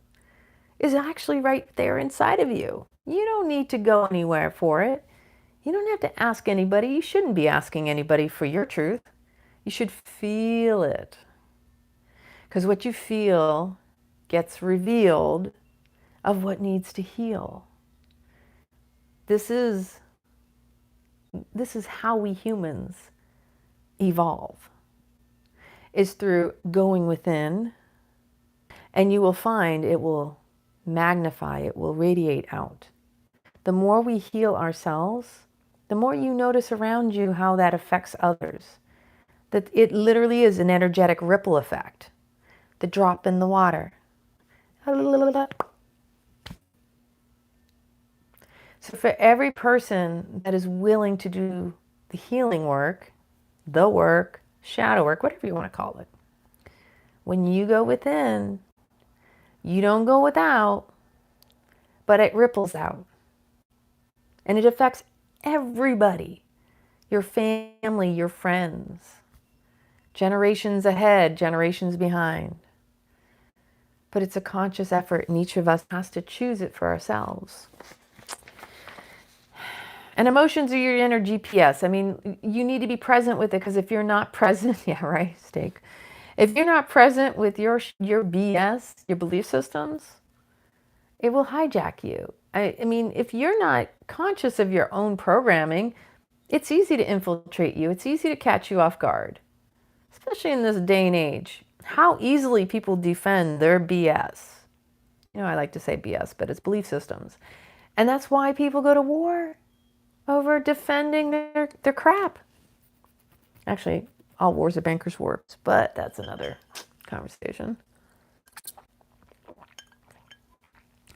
is actually right there inside of you. You don't need to go anywhere for it. You don't have to ask anybody. You shouldn't be asking anybody for your truth. You should feel it. Because what you feel gets revealed of what needs to heal. This is how we humans evolve, is through going within, and you will find it will magnify, it will radiate out. The more we heal ourselves, the more you notice around you how that affects others. That it literally is an energetic ripple effect. The drop in the water. So for every person that is willing to do the healing work, the work, shadow work, whatever you want to call it, when you go within, you don't go without, but it ripples out. And it affects everybody, your family, your friends, generations ahead, generations behind. but it's a conscious effort, and each of us has to choose it for ourselves. And emotions are your inner GPS. I mean, you need to be present with it, because if you're not present, yeah, right, steak. If you're not present with your BS, your belief systems, it will hijack you. I mean, if you're not conscious of your own programming, it's easy to infiltrate you. It's easy to catch you off guard, especially in this day and age. How easily people defend their BS. You know, I like to say BS, but it's belief systems. And that's why people go to war over defending their crap. Actually, all wars are bankers' wars, but that's another conversation.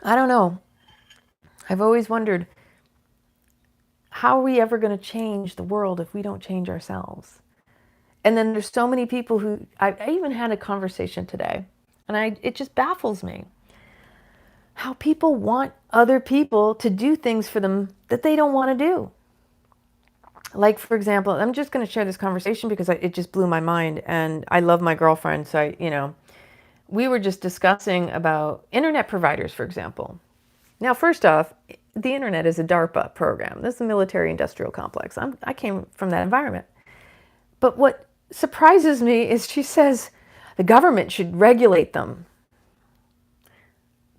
I don't know. I've always wondered, how are we ever going to change the world if we don't change ourselves? And then there's so many people who, I even had a conversation today, and it just baffles me how people want other people to do things for them that they don't want to do. Like, for example, I'm just going to share this conversation because it just blew my mind, and I love my girlfriend. So, we were just discussing about internet providers, for example. Now, first off, the internet is a DARPA program. This is a military industrial complex. I came from that environment. But what surprises me is she says the government should regulate them.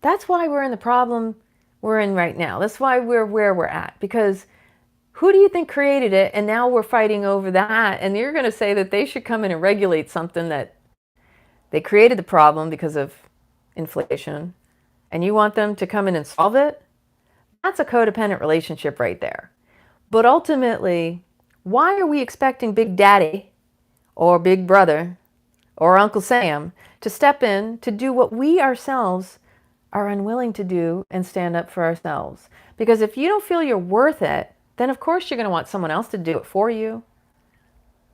That's why we're in the problem we're in right now. That's why we're where we're at. Because who do you think created it? And now we're fighting over that. And you're going to say that they should come in and regulate something that they created the problem because of inflation. And you want them to come in and solve it? That's a codependent relationship right there. But ultimately, why are we expecting Big Daddy or Big Brother or Uncle Sam to step in to do what we ourselves are unwilling to do and stand up for ourselves? Because if you don't feel you're worth it, then of course you're going to want someone else to do it for you.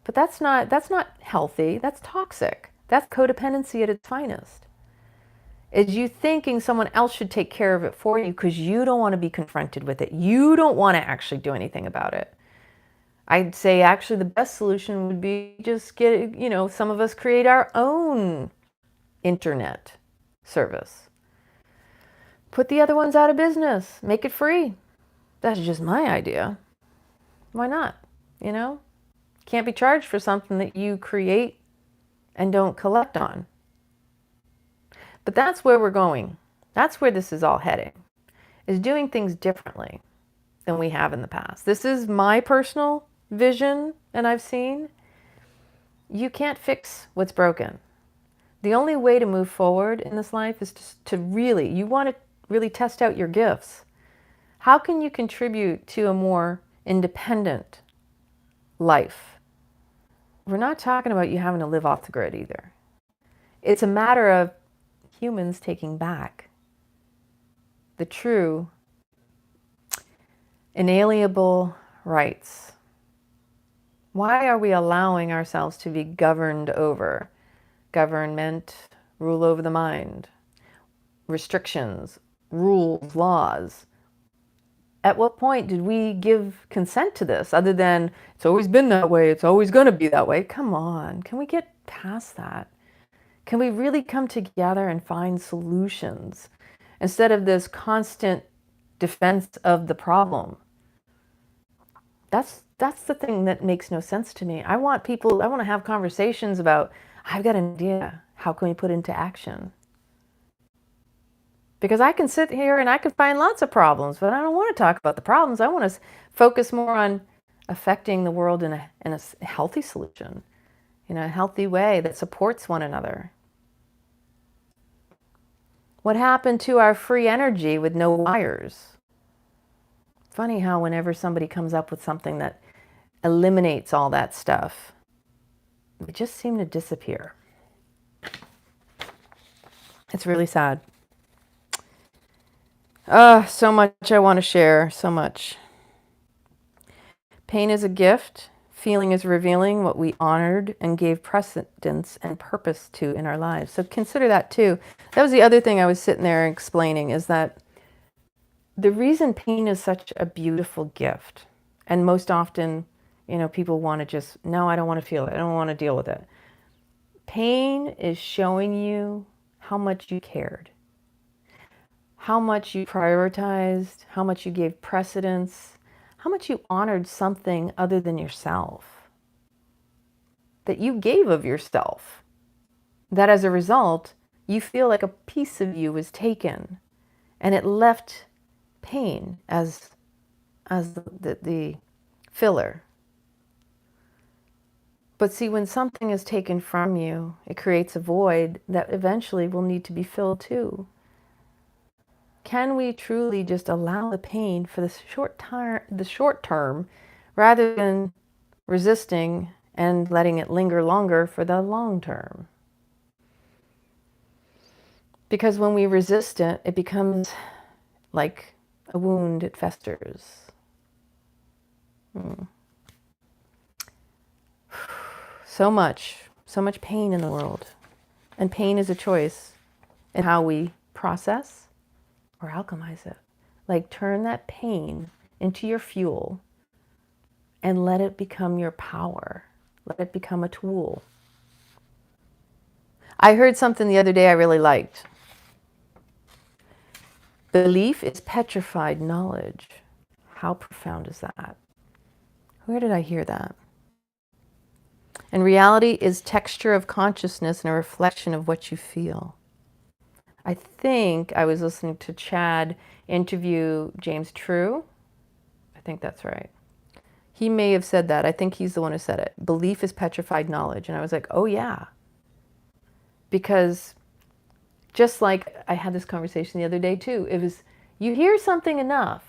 But that's not healthy. That's toxic. That's codependency at its finest. Is you thinking someone else should take care of it for you because you don't want to be confronted with it. You don't want to actually do anything about it. I'd say actually the best solution would be just some of us create our own internet service. Put the other ones out of business. Make it free. That's just my idea. Why not? Can't be charged for something that you create and don't collect on. But that's where we're going. That's where this is all heading, is doing things differently than we have in the past. This is my personal vision, and I've seen. You can't fix what's broken. The only way to move forward in this life is you want to really test out your gifts. How can you contribute to a more independent life? We're not talking about you having to live off the grid either. It's a matter of humans taking back the true inalienable rights. Why are we allowing ourselves to be governed over? Government, rule over the mind, restrictions, rules, laws. At what point did we give consent to this other than it's always been that way, it's always going to be that way? Come on, can we get past that? Can we really come together and find solutions instead of this constant defense of the problem? That's the thing that makes no sense to me. I want to have conversations about, I've got an idea. How can we put into action? Because I can sit here and I can find lots of problems, but I don't want to talk about the problems. I want to focus more on affecting the world in a healthy solution, in a healthy way that supports one another. What happened to our free energy with no wires? Funny how whenever somebody comes up with something that eliminates all that stuff, they just seem to disappear. It's really sad. So much I want to share, so much. Pain is a gift. Feeling is revealing what we honored and gave precedence and purpose to in our lives. So consider that too. That was the other thing I was sitting there explaining, is that the reason pain is such a beautiful gift, and most often, people want to just, no, I don't want to feel it. I don't want to deal with it. Pain is showing you how much you cared, how much you prioritized, how much you gave precedence, how much you honored something other than yourself, that you gave of yourself, that as a result, you feel like a piece of you was taken and it left pain as the filler. But see, when something is taken from you, it creates a void that eventually will need to be filled too. Can we truly just allow the pain for the short term, rather than resisting and letting it linger longer for the long term? Because when we resist it, it becomes like a wound, it festers. So much pain in the world. And pain is a choice in how we process or alchemize it. Like, turn that pain into your fuel and let it become your power. Let it become a tool. I heard something the other day I really liked. Belief is petrified knowledge. How profound is that? Where did I hear that? And reality is texture of consciousness and a reflection of what you feel. I think I was listening to Chad interview James True. I think that's right. He may have said that. I think he's the one who said it. Belief is petrified knowledge. And I was like, oh yeah. Because just like I had this conversation the other day too, it was, you hear something enough.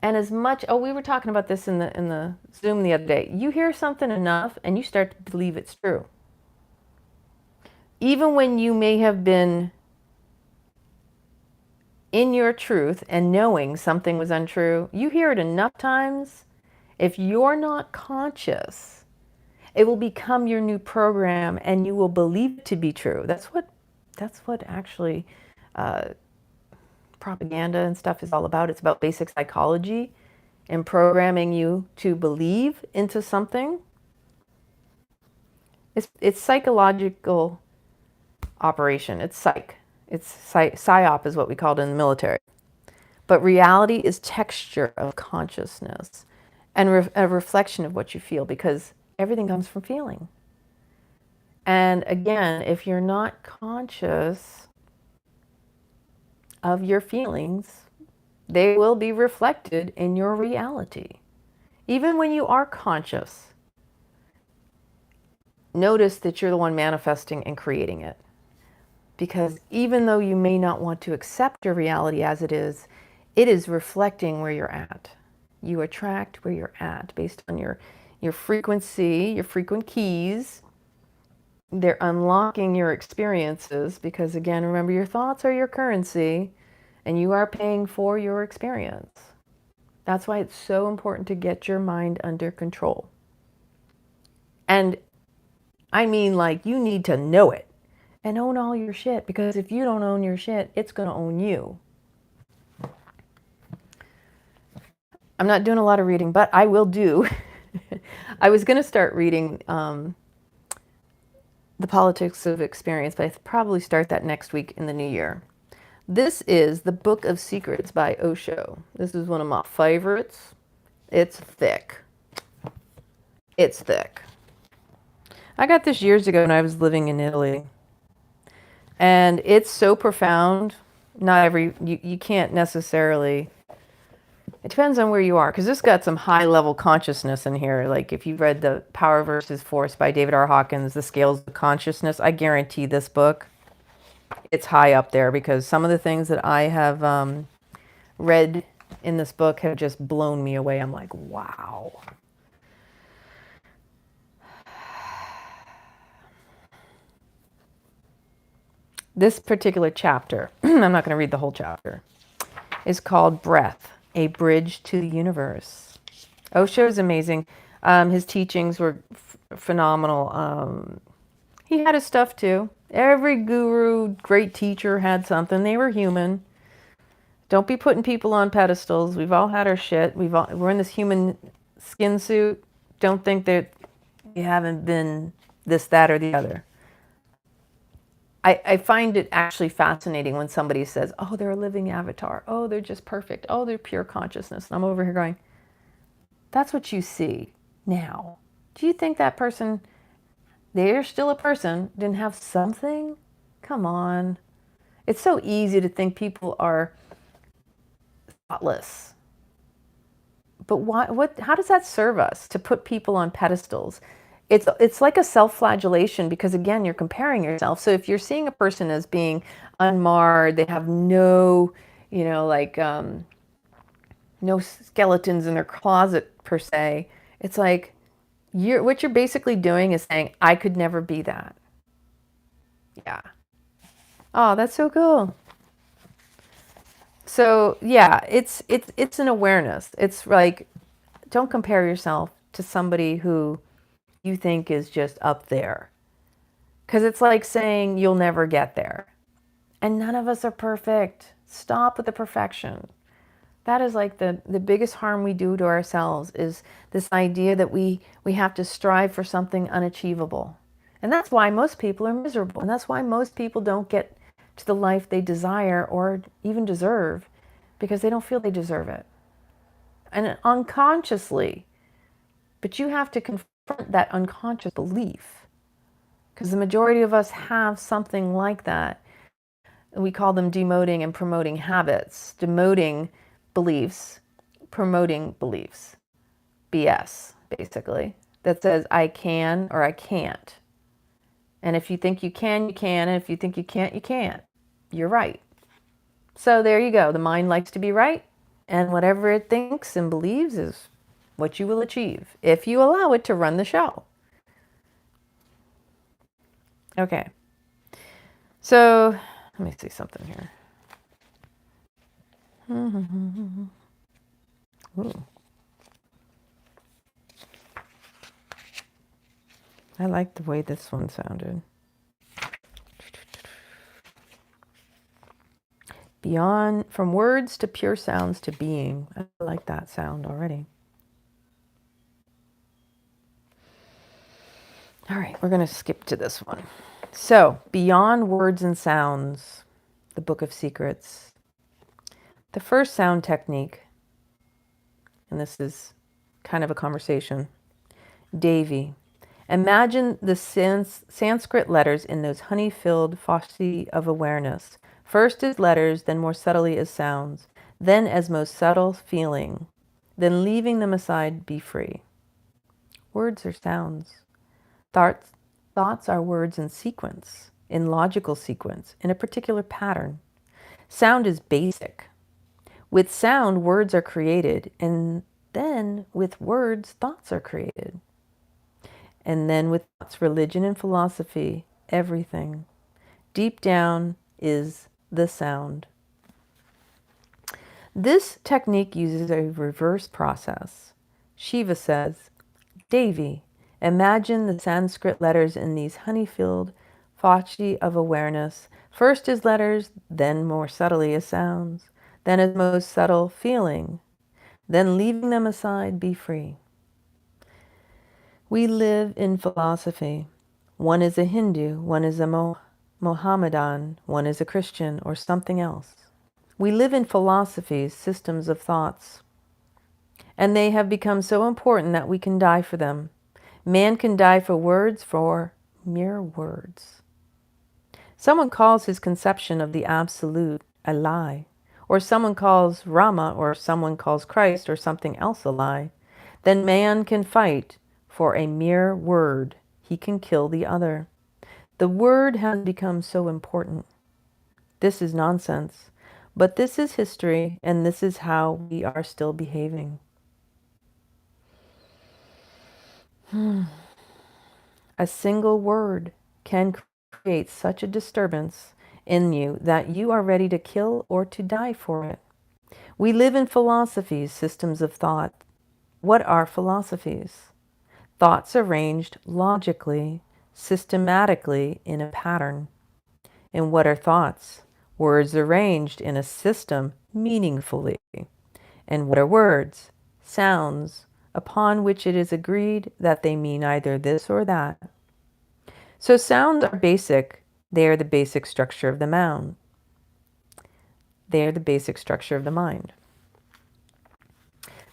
And as much, we were talking about this in the Zoom the other day. You hear something enough and you start to believe it's true. Even when you may have been in your truth and knowing something was untrue, you hear it enough times, if you're not conscious, it will become your new program and you will believe it to be true. That's what actually propaganda and stuff is all about. It's about basic psychology and programming you to believe into something. It's psychological operation. It's psych. It's psyop is what we called it in the military. But reality is texture of consciousness and a reflection of what you feel, because everything comes from feeling. And again, if you're not conscious of your feelings, they will be reflected in your reality. Even when you are conscious, notice that you're the one manifesting and creating it. Because even though you may not want to accept your reality as it is reflecting where you're at. You attract where you're at based on your frequency, your frequent keys. They're unlocking your experiences because, again, remember, your thoughts are your currency and you are paying for your experience. That's why it's so important to get your mind under control. And I mean, like, you need to know it and own all your shit, because if you don't own your shit, it's going to own you. I'm not doing a lot of reading, but I will do. I was going to start reading The Politics of Experience, but I'll probably start that next week in the new year. This is The Book of Secrets by Osho. This is one of my favorites. It's thick. It's thick. I got this years ago when I was living in Italy. And it's so profound. You can't necessarily, it depends on where you are, because this got some high level consciousness in here. Like if you've read The Power versus Force by David R. Hawkins, The Scales of Consciousness, I guarantee this book, it's high up there, because some of the things that I have read in this book have just blown me away. I'm like, wow. This particular chapter, I'm not going to read the whole chapter, is called Breath, a Bridge to the Universe. Osho is amazing. His teachings were phenomenal. He had his stuff too. Every guru, great teacher had something. They were human. Don't be putting people on pedestals. We've all had our shit. We're in this human skin suit. Don't think that you haven't been this, that, or the other. I find it actually fascinating when somebody says, oh, they're a living avatar. Oh, they're just perfect. Oh, they're pure consciousness. And I'm over here going, that's what you see now. Do you think that person, they're still a person, didn't have something? Come on. It's so easy to think people are thoughtless. But why, how does that serve us, to put people on pedestals? It's like a self-flagellation, because again, you're comparing yourself. So if you're seeing a person as being unmarred, they have no, like no skeletons in their closet per se. It's like what you're basically doing is saying, I could never be that. Yeah. Oh, that's so cool. So yeah, it's an awareness. It's like, don't compare yourself to somebody who you think is just up there. Because it's like saying you'll never get there. And none of us are perfect. Stop with the perfection. That is like the biggest harm we do to ourselves, is this idea that we have to strive for something unachievable. And that's why most people are miserable. And that's why most people don't get to the life they desire or even deserve, because they don't feel they deserve it. And unconsciously, but you have to confront that unconscious belief, because the majority of us have something like that. We call them demoting and promoting habits. Demoting beliefs, promoting beliefs. BS, basically, that says I can or I can't. And if you think you can, you can. And if you think you can't, you can't. You're right. So there you go. The mind likes to be right. And whatever it thinks and believes is what you will achieve, if you allow it to run the show. Okay. So let me see something here. Ooh. I like the way this one sounded. Beyond, from words to pure sounds to being. I like that sound already. All right, we're going to skip to this one. So, beyond words and sounds, the Book of Secrets. The first sound technique, and this is kind of a conversation. Devi. Imagine the Sanskrit letters in those honey-filled faucets of awareness. First as letters, then more subtly as sounds, then as most subtle feeling, then leaving them aside, be free. Words are sounds. Thoughts are words in sequence, in logical sequence, in a particular pattern. Sound is basic. With sound, words are created, and then with words, thoughts are created. And then with thoughts, religion and philosophy, everything. Deep down is the sound. This technique uses a reverse process. Shiva says, Devi, imagine the Sanskrit letters in these honey-filled faucets of awareness, first as letters, then more subtly as sounds, then as most subtle feeling, then leaving them aside, be free. We live in philosophy. One is a Hindu, one is a Mohammedan, one is a Christian, or something else. We live in philosophies, systems of thoughts, and they have become so important that we can die for them. Man can die for words, for mere words. Someone calls his conception of the absolute a lie, or someone calls Rama, or someone calls Christ, or something else a lie. Then man can fight for a mere word. He can kill the other. The word has become so important. This is nonsense, but this is history, and this is how we are still behaving. A single word can create such a disturbance in you that you are ready to kill or to die for it. We live in philosophies, systems of thought. What are philosophies? Thoughts arranged logically, systematically in a pattern. And what are thoughts? Words arranged in a system meaningfully. And what are words? Sounds upon which it is agreed that they mean either this or that. So sounds are basic. They are the basic structure of the mind. They are the basic structure of the mind.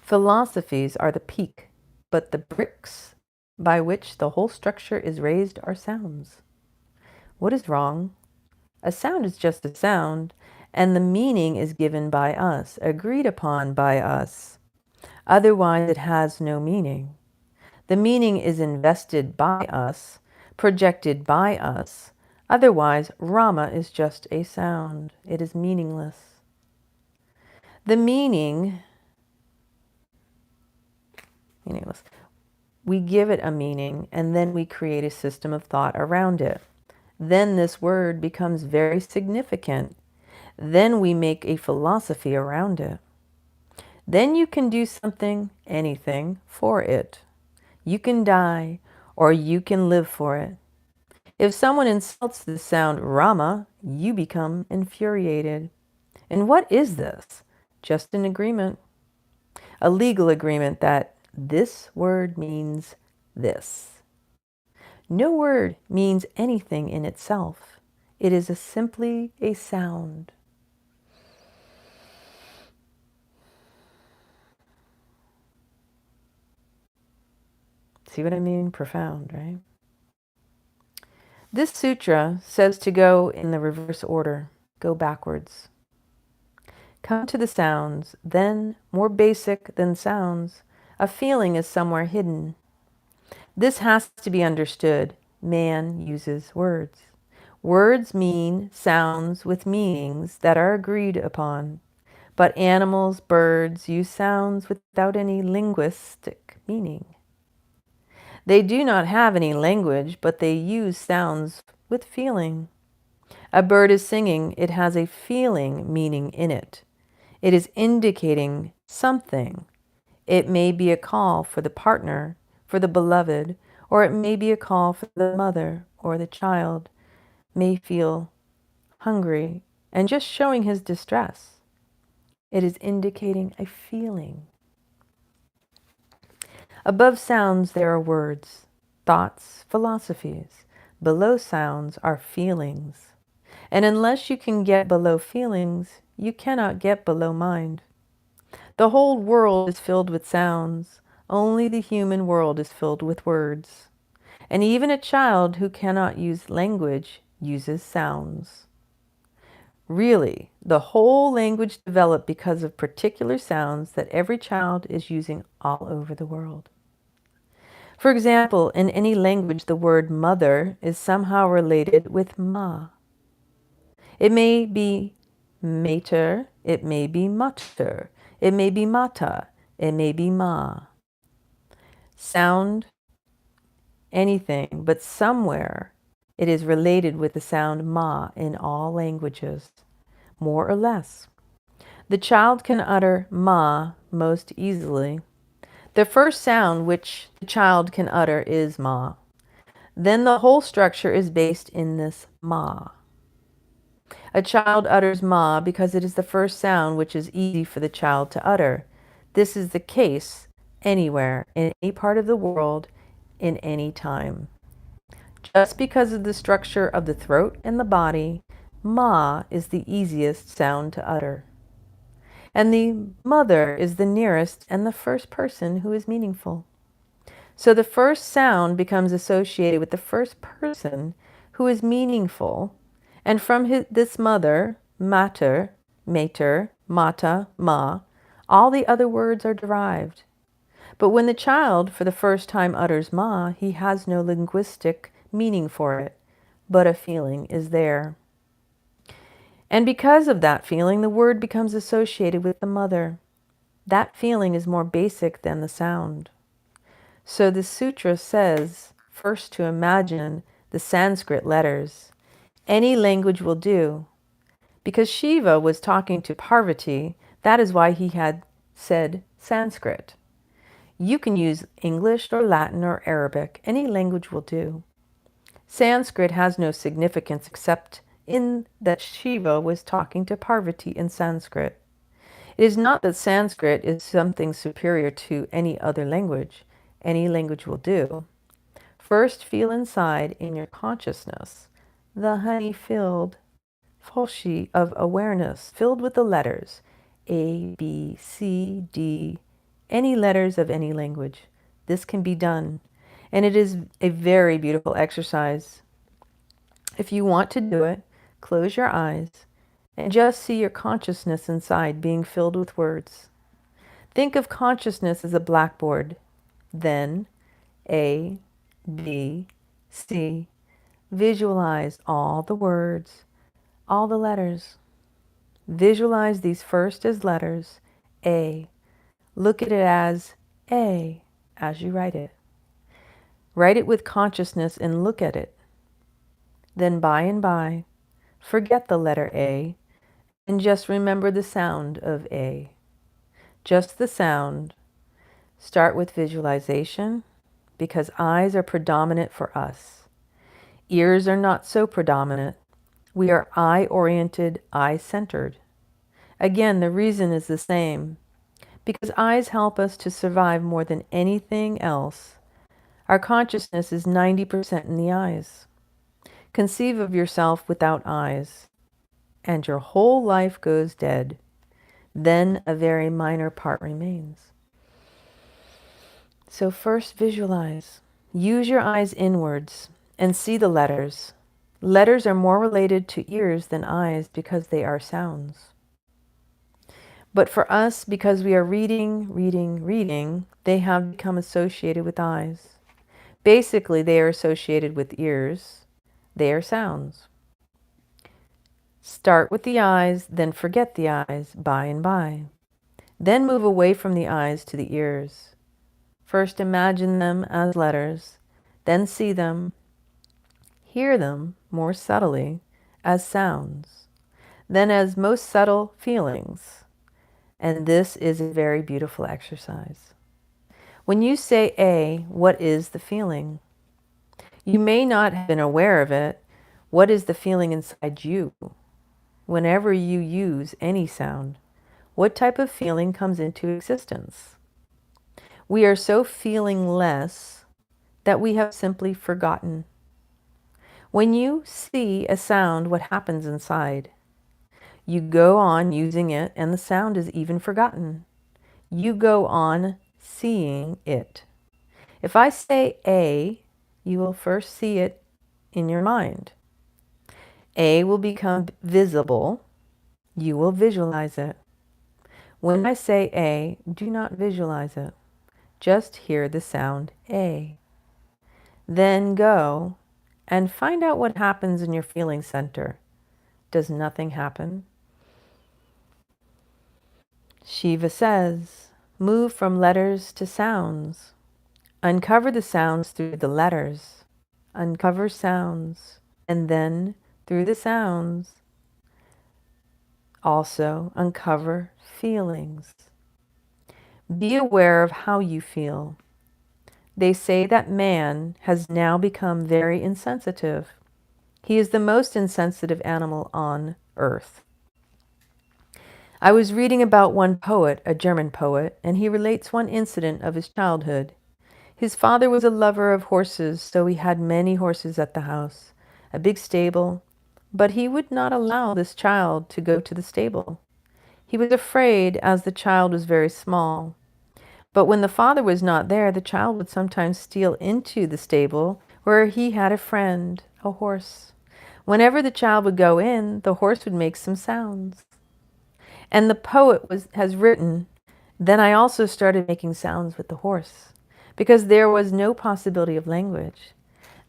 Philosophies are the peak, but the bricks by which the whole structure is raised are sounds. What is wrong? A sound is just a sound, and the meaning is given by us, agreed upon by us. Otherwise, it has no meaning. The meaning is invested by us, projected by us. Otherwise, Rama is just a sound. It is meaningless. The meaningless. We give it a meaning, and then we create a system of thought around it. Then this word becomes very significant. Then we make a philosophy around it. Then you can do something, anything, for it. You can die, or you can live for it. If someone insults the sound Rama, you become infuriated. And what is this? Just an agreement. A legal agreement that this word means this. No word means anything in itself. It is simply a sound. See what I mean? Profound, right? This sutra says to go in the reverse order, go backwards. Come to the sounds, then, more basic than sounds, a feeling is somewhere hidden. This has to be understood. Man uses words. Words mean sounds with meanings that are agreed upon. But animals, birds use sounds without any linguistic meaning. They do not have any language, but they use sounds with feeling. A bird is singing. It has a feeling meaning in it. It is indicating something. It may be a call for the partner, for the beloved, or it may be a call for the mother or the child may feel hungry and just showing his distress. It is indicating a feeling. Above sounds there are words, thoughts, philosophies. Below sounds are feelings. And unless you can get below feelings, you cannot get below mind. The whole world is filled with sounds. Only the human world is filled with words. And even a child who cannot use language uses sounds. Really, the whole language developed because of particular sounds that every child is using all over the world. For example, in any language, the word mother is somehow related with ma. It may be mater, it may be mutter, it may be mata, it may be ma. Sound, anything, but somewhere it is related with the sound ma in all languages, more or less. The child can utter ma most easily. The first sound which the child can utter is ma. Then the whole structure is based in this ma. A child utters ma because it is the first sound which is easy for the child to utter. This is the case anywhere, in any part of the world, in any time. Just because of the structure of the throat and the body, ma is the easiest sound to utter. And the mother is the nearest and the first person who is meaningful. So the first sound becomes associated with the first person who is meaningful, and from this mother, mater, mata, ma, all the other words are derived. But when the child for the first time utters ma, he has no linguistic meaning for it, but a feeling is there. And because of that feeling, the word becomes associated with the mother. That feeling is more basic than the sound. So the sutra says first to imagine the Sanskrit letters. Any language will do. Because Shiva was talking to Parvati, that is why he had said Sanskrit. You can use English or Latin or Arabic. Any language will do. Sanskrit has no significance except in that Shiva was talking to Parvati in Sanskrit. It is not that Sanskrit is something superior to any other language. Any language will do. First feel inside in your consciousness the honey-filled full sheet of awareness filled with the letters A, B, C, D, any letters of any language. This can be done, and it is a very beautiful exercise. If you want to do it, close your eyes and just see your consciousness inside being filled with words. Think of consciousness as a blackboard. Then A, B, C. Visualize all the words, all the letters. Visualize these first as letters, A. Look at it as A as you write it. Write it with consciousness and look at it. Then by and by, forget the letter A and just remember the sound of A. Just the sound. Start with visualization because eyes are predominant for us. Ears are not so predominant. We are eye-oriented, eye-centered. Again, the reason is the same. Because eyes help us to survive more than anything else. Our consciousness is 90% in the eyes. Conceive of yourself without eyes, and your whole life goes dead. Then a very minor part remains. So first visualize. Use your eyes inwards and see the letters. Letters are more related to ears than eyes because they are sounds. But for us, because we are reading, they have become associated with eyes. Basically, they are associated with ears. They are sounds. Start with the eyes, then forget the eyes by and by. Then move away from the eyes to the ears. First imagine them as letters, then see them, hear them more subtly as sounds, then as most subtle feelings. And this is a very beautiful exercise. When you say A, what is the feeling? You may not have been aware of it. What is the feeling inside you? Whenever you use any sound, what type of feeling comes into existence? We are so feelingless that we have simply forgotten. When you see a sound, what happens inside? You go on using it and the sound is even forgotten. You go on seeing it. If I say A, you will first see it in your mind. A will become visible. You will visualize it. When I say A, do not visualize it. Just hear the sound A. Then go and find out what happens in your feeling center. Does nothing happen? Shiva says, move from letters to sounds. Uncover the sounds through the letters. Uncover sounds. And then, through the sounds, also uncover feelings. Be aware of how you feel. They say that man has now become very insensitive. He is the most insensitive animal on earth. I was reading about one poet, a German poet, and he relates one incident of his childhood. His father was a lover of horses, so he had many horses at the house, a big stable, but he would not allow this child to go to the stable. He was afraid, as the child was very small. But when the father was not there, the child would sometimes steal into the stable where he had a friend, a horse. Whenever the child would go in, the horse would make some sounds. And the poet has written, then I also started making sounds with the horse, because there was no possibility of language.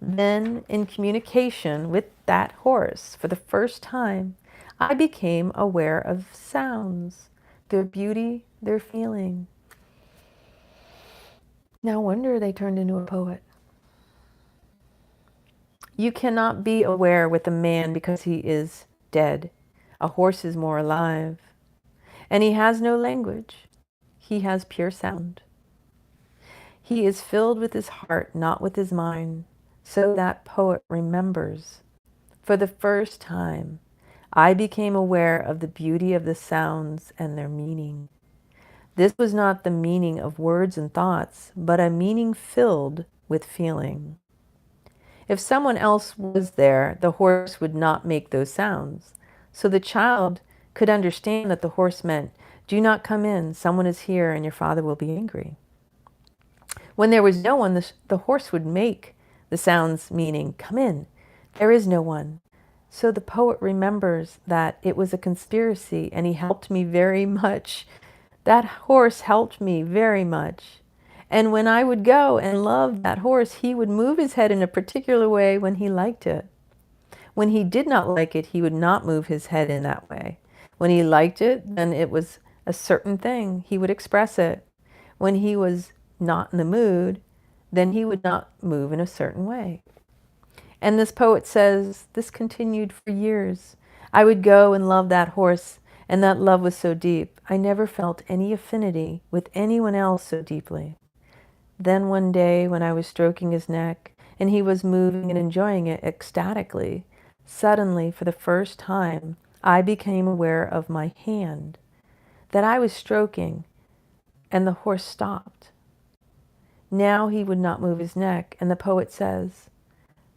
Then, in communication with that horse, for the first time, I became aware of sounds, their beauty, their feeling. No wonder they turned into a poet. You cannot be aware with a man because he is dead. A horse is more alive. And he has no language. He has pure sound. He is filled with his heart, not with his mind. So that poet remembers. For the first time, I became aware of the beauty of the sounds and their meaning. This was not the meaning of words and thoughts, but a meaning filled with feeling. If someone else was there, the horse would not make those sounds. So the child could understand that the horse meant, do not come in, someone is here and your father will be angry. When there was no one, the horse would make the sounds meaning, come in, there is no one. So the poet remembers that it was a conspiracy and he helped me very much. That horse helped me very much. And when I would go and love that horse, he would move his head in a particular way when he liked it. When he did not like it, he would not move his head in that way. When he liked it, then it was a certain thing. He would express it. When he was not in the mood, then he would not move in a certain way. And this poet says, this continued for years. I would go and love that horse, and that love was so deep. I never felt any affinity with anyone else so deeply. Then one day when I was stroking his neck, and he was moving and enjoying it ecstatically, suddenly, for the first time, I became aware of my hand, that I was stroking, and the horse stopped. Now he would not move his neck, and the poet says,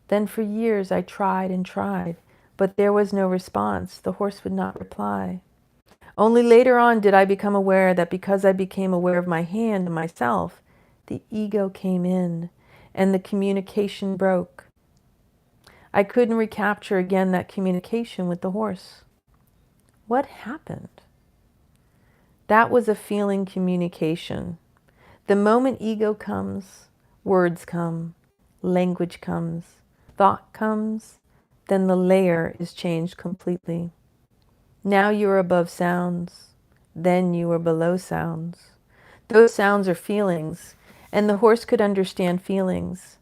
then for years I tried and tried, but there was no response. The horse would not reply. Only later on did I become aware that because I became aware of my hand and myself, the ego came in and the communication broke. I couldn't recapture again that communication with the horse. What happened? That was a feeling communication. The moment ego comes, words come, language comes, thought comes, then the layer is changed completely. Now you are above sounds, then you are below sounds. Those sounds are feelings, and the horse could understand feelings.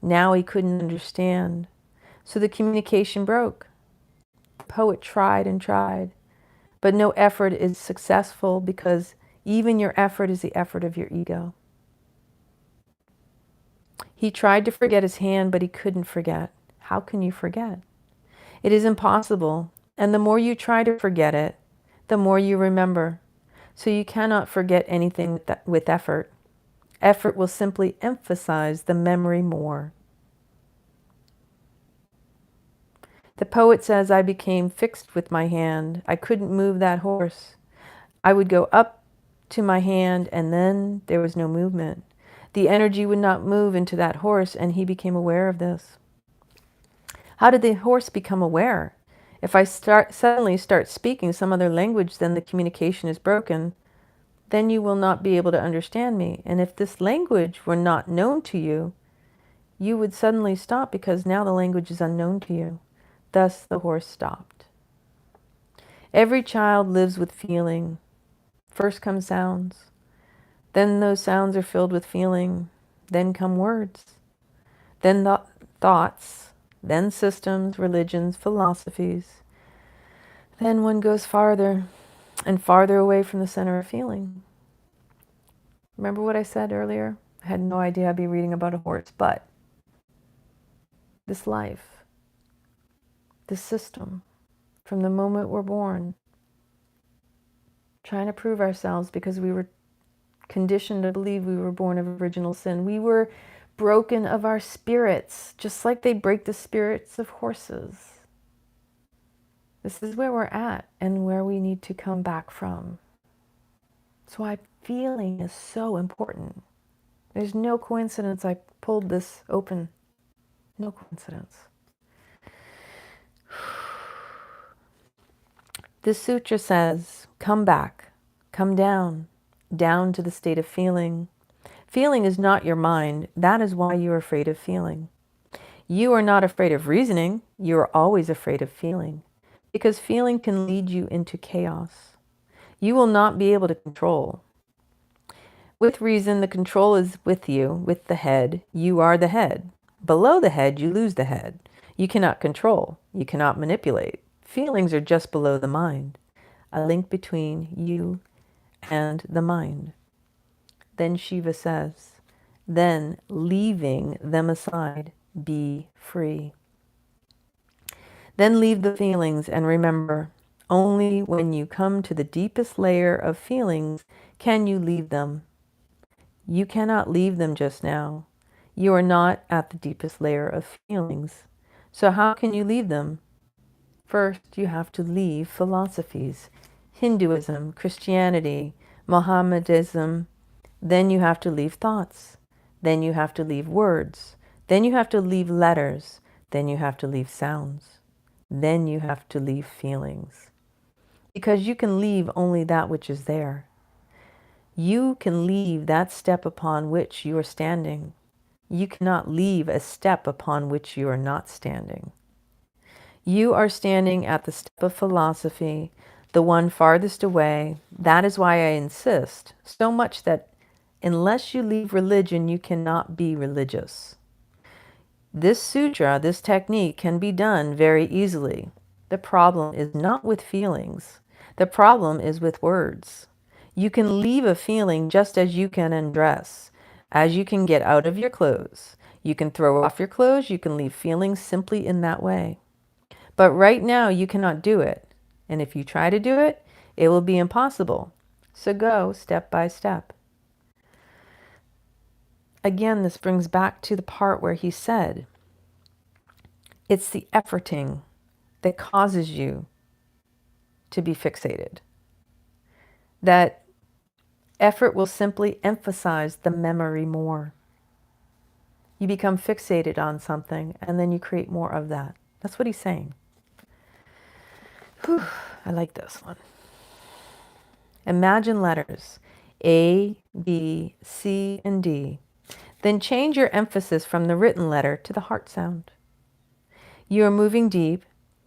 Now he couldn't understand, so the communication broke. The poet tried and tried, but no effort is successful because even your effort is the effort of your ego. He tried to forget his hand, but he couldn't forget. How can you forget? It is impossible, and the more you try to forget it, the more you remember. So you cannot forget anything with effort. Effort will simply emphasize the memory more. The poet says, I became fixed with my hand. I couldn't move that horse. I would go up to my hand, and then there was no movement. The energy would not move into that horse, and he became aware of this. How did the horse become aware? If I suddenly start speaking some other language, then the communication is broken. Then you will not be able to understand me. And if this language were not known to you, you would suddenly stop because now the language is unknown to you. Thus the horse stopped. Every child lives with feeling. First come sounds. Then those sounds are filled with feeling. Then come words. Then thoughts. Then systems, religions, philosophies. Then one goes farther and farther away from the center of feeling. Remember what I said earlier? I had no idea I'd be reading about a horse, but this life, this system, from the moment we're born, trying to prove ourselves because we were conditioned to believe we were born of original sin. We were broken of our spirits, just like they break the spirits of horses. This is where we're at and where we need to come back from. That's why feeling is so important. There's no coincidence I pulled this open. No coincidence. This sutra says, come back, come down to the state of feeling. Feeling is not your mind. That is why you are afraid of feeling. You are not afraid of reasoning. You are always afraid of feeling, because feeling can lead you into chaos. You will not be able to control. With reason, the control is with you, with the head. You are the head. Below the head, you lose the head. You cannot control. You cannot manipulate. Feelings are just below the mind, a link between you and the mind. Then Shiva says, then leaving them aside, be free. Then leave the feelings and remember, only when you come to the deepest layer of feelings can you leave them. You cannot leave them just now. You are not at the deepest layer of feelings. So how can you leave them? First, you have to leave philosophies, Hinduism, Christianity, Mohammedanism. Then you have to leave thoughts. Then you have to leave words. Then you have to leave letters. Then you have to leave sounds. Then you have to leave feelings. Because you can leave only that which is there. You can leave that step upon which you are standing. You cannot leave a step upon which you are not standing. You are standing at the step of philosophy, the one farthest away. That is why I insist so much that unless you leave religion, you cannot be religious. This sutra, this technique can be done very easily. The problem is not with feelings. The problem is with words. You can leave a feeling just as you can undress, as you can get out of your clothes. You can throw off your clothes. You can leave feelings simply in that way. But right now you cannot do it. And if you try to do it, it will be impossible. So go step by step. Again, this brings back to the part where he said, it's the efforting that causes you to be fixated. That effort will simply emphasize the memory more. You become fixated on something and then you create more of that. That's what he's saying. Whew, I like this one. Imagine letters A, B, C, and D. Then change your emphasis from the written letter to the heart sound. You are moving deep.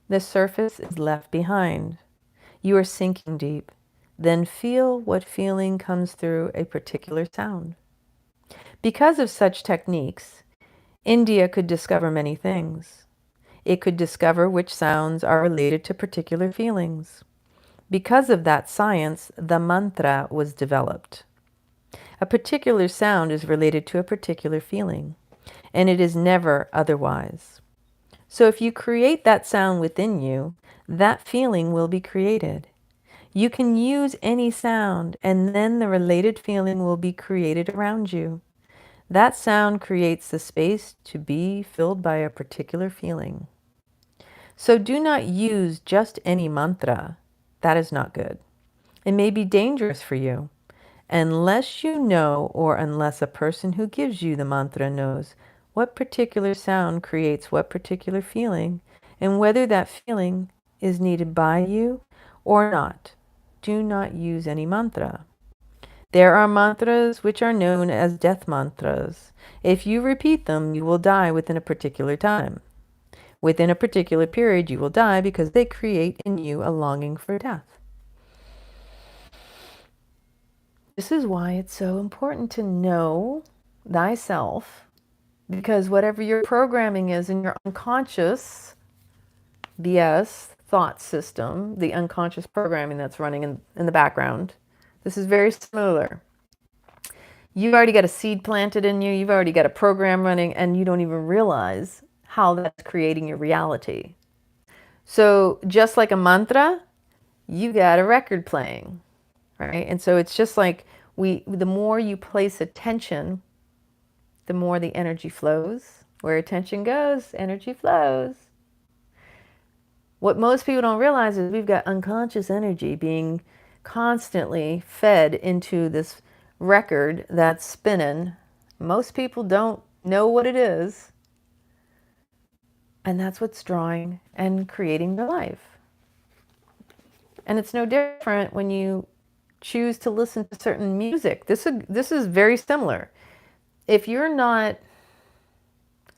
The surface is left behind. You are sinking deep. Then feel what feeling comes through a particular sound. Because of such techniques, India could discover many things. It could discover which sounds are related to particular feelings. Because of that science, the mantra was developed. A particular sound is related to a particular feeling, and it is never otherwise. So if you create that sound within you, that feeling will be created. You can use any sound, and then the related feeling will be created around you. That sound creates the space to be filled by a particular feeling. So do not use just any mantra. That is not good. It may be dangerous for you. Unless you know, or unless a person who gives you the mantra knows what particular sound creates what particular feeling, and whether that feeling is needed by you or not, do not use any mantra. There are mantras which are known as death mantras. If you repeat them, you will die within a particular time. Within a particular period, you will die because they create in you a longing for death. This is why it's so important to know thyself, because whatever your programming is in your unconscious BS thought system, the unconscious programming that's running in the background, this is very similar. You've already got a seed planted in you, you've already got a program running, and you don't even realize how that's creating your reality. So just like a mantra, you got a record playing, right? And so it's just like the more you place attention, the more the energy flows. Where attention goes, energy flows. What most people don't realize is we've got unconscious energy being constantly fed into this record that's spinning. Most people don't know what it is. And that's what's drawing and creating their life. And it's no different when you choose to listen to certain music. This is very similar. If you're not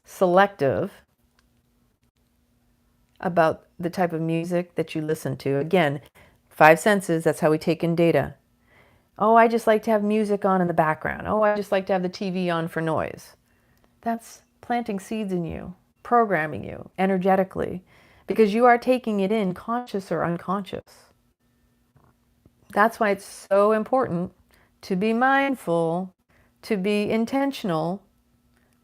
selective about the type of music that you listen to, again, 5 senses, that's how we take in data. Oh, I just like to have music on in the background. Oh, I just like to have the TV on for noise. That's planting seeds in you, programming you energetically, because you are taking it in, conscious or unconscious. That's why it's so important to be mindful, to be intentional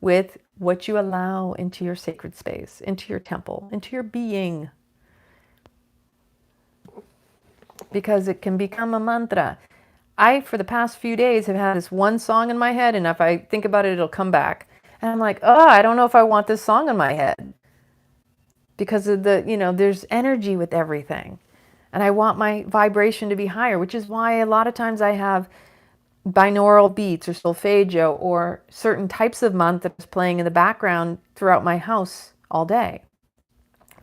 with what you allow into your sacred space, into your temple, into your being. Because it can become a mantra. I, for the past few days, have had this one song in my head, and if I think about it, it'll come back. And I'm like, oh, I don't know if I want this song in my head because of the, there's energy with everything. And I want my vibration to be higher, which is why a lot of times I have binaural beats or solfeggio or certain types of mantras playing in the background throughout my house all day,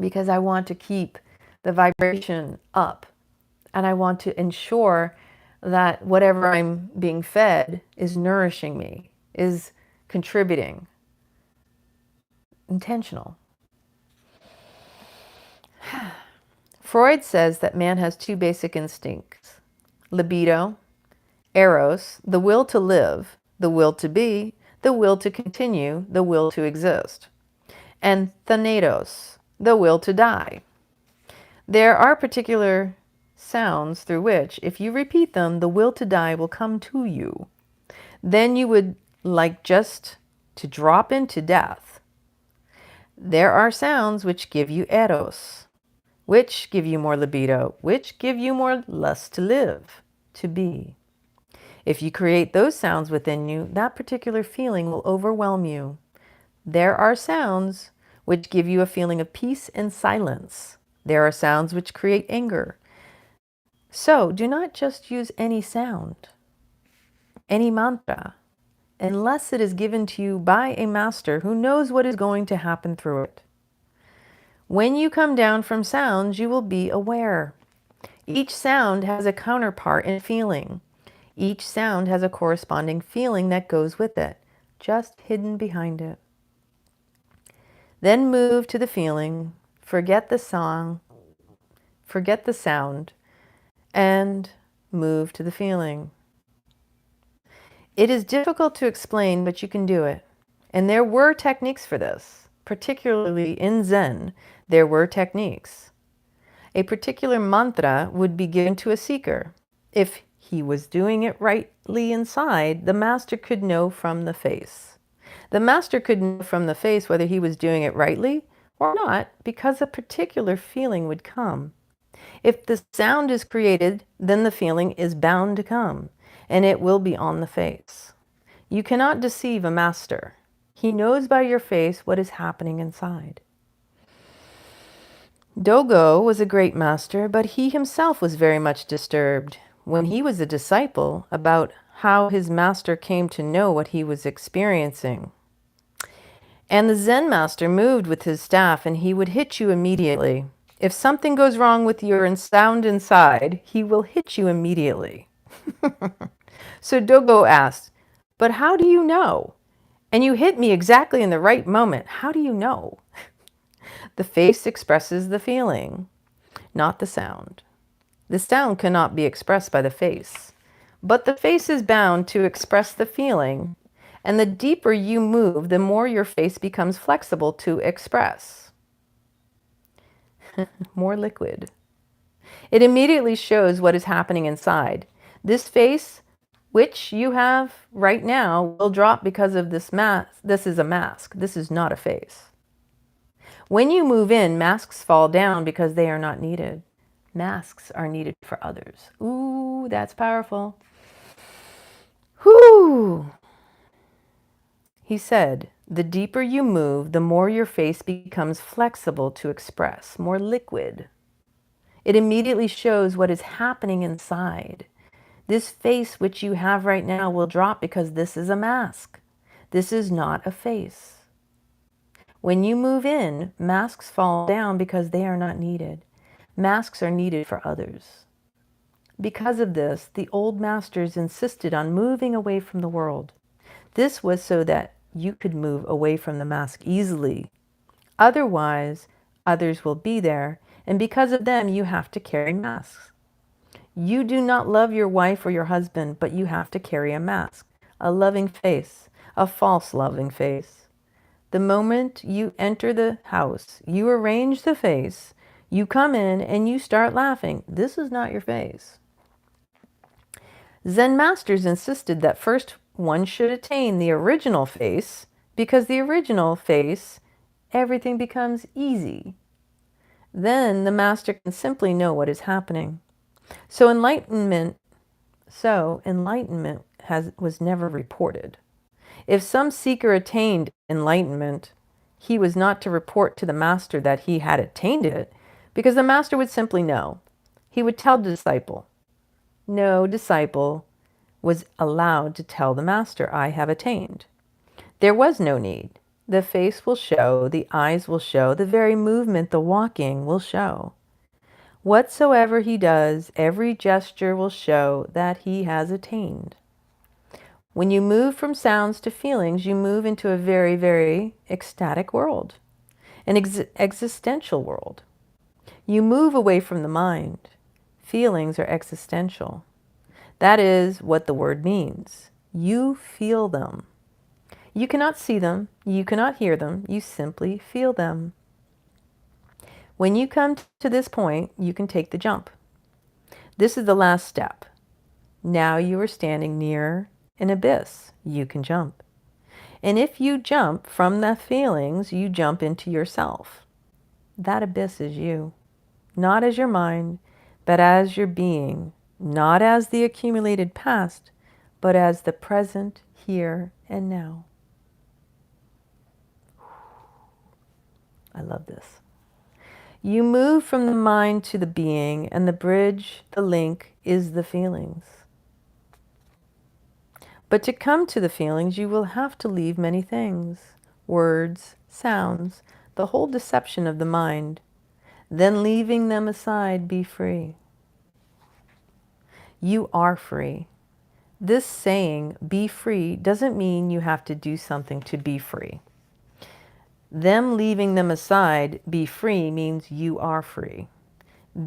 because I want to keep the vibration up and I want to ensure that whatever I'm being fed is nourishing me, is contributing, intentional. Freud says that man has two basic instincts: libido, eros, the will to live, the will to be, the will to continue, the will to exist, and thanatos, the will to die. There are particular sounds through which, if you repeat them, the will to die will come to you. Then you would like just to drop into death. There are sounds which give you eros, which give you more libido, which give you more lust to live, to be. If you create those sounds within you, that particular feeling will overwhelm you. There are sounds which give you a feeling of peace and silence. There are sounds which create anger. So do not just use any sound, any mantra, unless it is given to you by a master who knows what is going to happen through it. When you come down from sounds, you will be aware. Each sound has a counterpart in feeling. Each sound has a corresponding feeling that goes with it, just hidden behind it. Then move to the feeling, forget the song, forget the sound, and move to the feeling. It is difficult to explain, but you can do it. And there were techniques for this, particularly in Zen. There were techniques. A particular mantra would be given to a seeker. If he was doing it rightly inside, the master could know from the face. The master could know from the face whether he was doing it rightly or not, because a particular feeling would come. If the sound is created, then the feeling is bound to come, and it will be on the face. You cannot deceive a master. He knows by your face what is happening inside. Dogo was a great master, but he himself was very much disturbed when he was a disciple about how his master came to know what he was experiencing. And the Zen master moved with his staff, and he would hit you immediately. If something goes wrong with your sound inside, he will hit you immediately. So Dogo asked, "But how do you know? And you hit me exactly in the right moment. How do you know?" The face expresses the feeling, not the sound. The sound cannot be expressed by the face, but the face is bound to express the feeling, and the deeper you move, the more your face becomes flexible to express. More liquid. It immediately shows what is happening inside. This face, which you have right now, will drop because of this mask. This is a mask. This is not a face. When you move in, masks fall down because they are not needed. Masks are needed for others. Ooh, that's powerful. Whoo! He said, the deeper you move, the more your face becomes flexible to express, more liquid. It immediately shows what is happening inside. This face which you have right now will drop because this is a mask. This is not a face. When you move in, masks fall down because they are not needed. Masks are needed for others. Because of this, the old masters insisted on moving away from the world. This was so that you could move away from the mask easily. Otherwise, others will be there, and because of them, you have to carry masks. You do not love your wife or your husband, but you have to carry a mask, a loving face, a false loving face. The moment you enter the house, you arrange the face, you come in and you start laughing. This is not your face. Zen masters insisted that first one should attain the original face, because the original face, everything becomes easy. Then the master can simply know what is happening. So enlightenment was never reported. If some seeker attained enlightenment, he was not to report to the master that he had attained it, because the master would simply know. He would tell the disciple. No disciple was allowed to tell the master, I have attained. There was no need. The face will show, the eyes will show, the very movement, the walking will show. Whatsoever he does, every gesture will show that he has attained. When you move from sounds to feelings, you move into a very, very ecstatic world, an existential world. You move away from the mind. Feelings are existential. That is what the word means. You feel them. You cannot see them. You cannot hear them. You simply feel them. When you come to this point, you can take the jump. This is the last step. Now you are standing near an abyss. You can jump. And if you jump from the feelings, you jump into yourself. That abyss is you. Not as your mind, but as your being. Not as the accumulated past, but as the present, here and now. I love this. You move from the mind to the being, and the bridge, the link, is the feelings. But to come to the feelings, you will have to leave many things. Words, sounds, the whole deception of the mind. Then leaving them aside, be free. You are free. This saying, be free, doesn't mean you have to do something to be free. Them leaving them aside, be free, means you are free.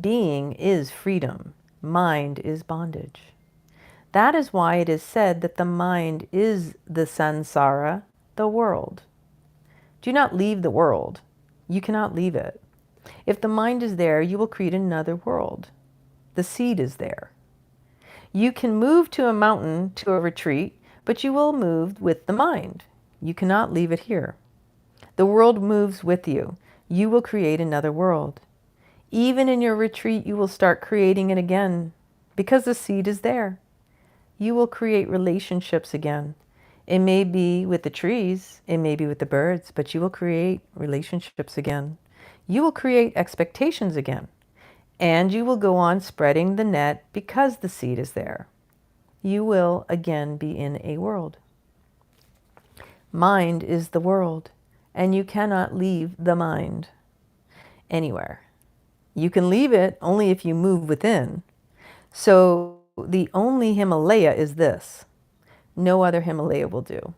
Being is freedom. Mind is bondage. That is why it is said that the mind is the samsara, the world. Do not leave the world. You cannot leave it. If the mind is there, you will create another world. The seed is there. You can move to a mountain, to a retreat, but you will move with the mind. You cannot leave it here. The world moves with you. You will create another world. Even in your retreat, you will start creating it again because the seed is there. You will create relationships again. It may be with the trees, it may be with the birds, but you will create relationships again. You will create expectations again. And you will go on spreading the net because the seed is there. You will again be in a world. Mind is the world, and you cannot leave the mind anywhere. You can leave it only if you move within. So the only Himalaya is this. No other Himalaya will do.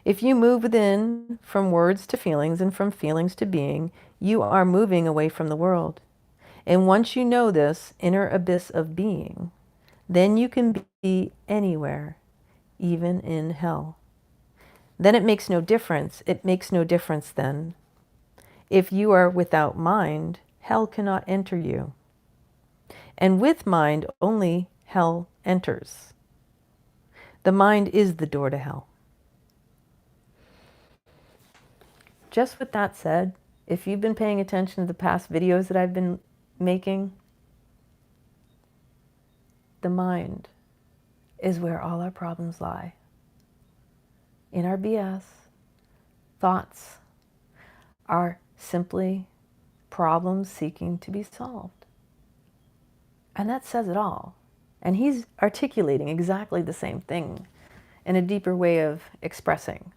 If you move within from words to feelings and from feelings to being, you are moving away from the world. And once you know this inner abyss of being, then you can be anywhere, even in hell. Then it makes no difference. It makes no difference then. If you are without mind, hell cannot enter you. And with mind, only hell enters. The mind is the door to hell. Just with that said, if you've been paying attention to the past videos that I've been making, the mind is where all our problems lie. In our BS, thoughts are simply problems seeking to be solved. And that says it all. And he's articulating exactly the same thing in a deeper way of expressing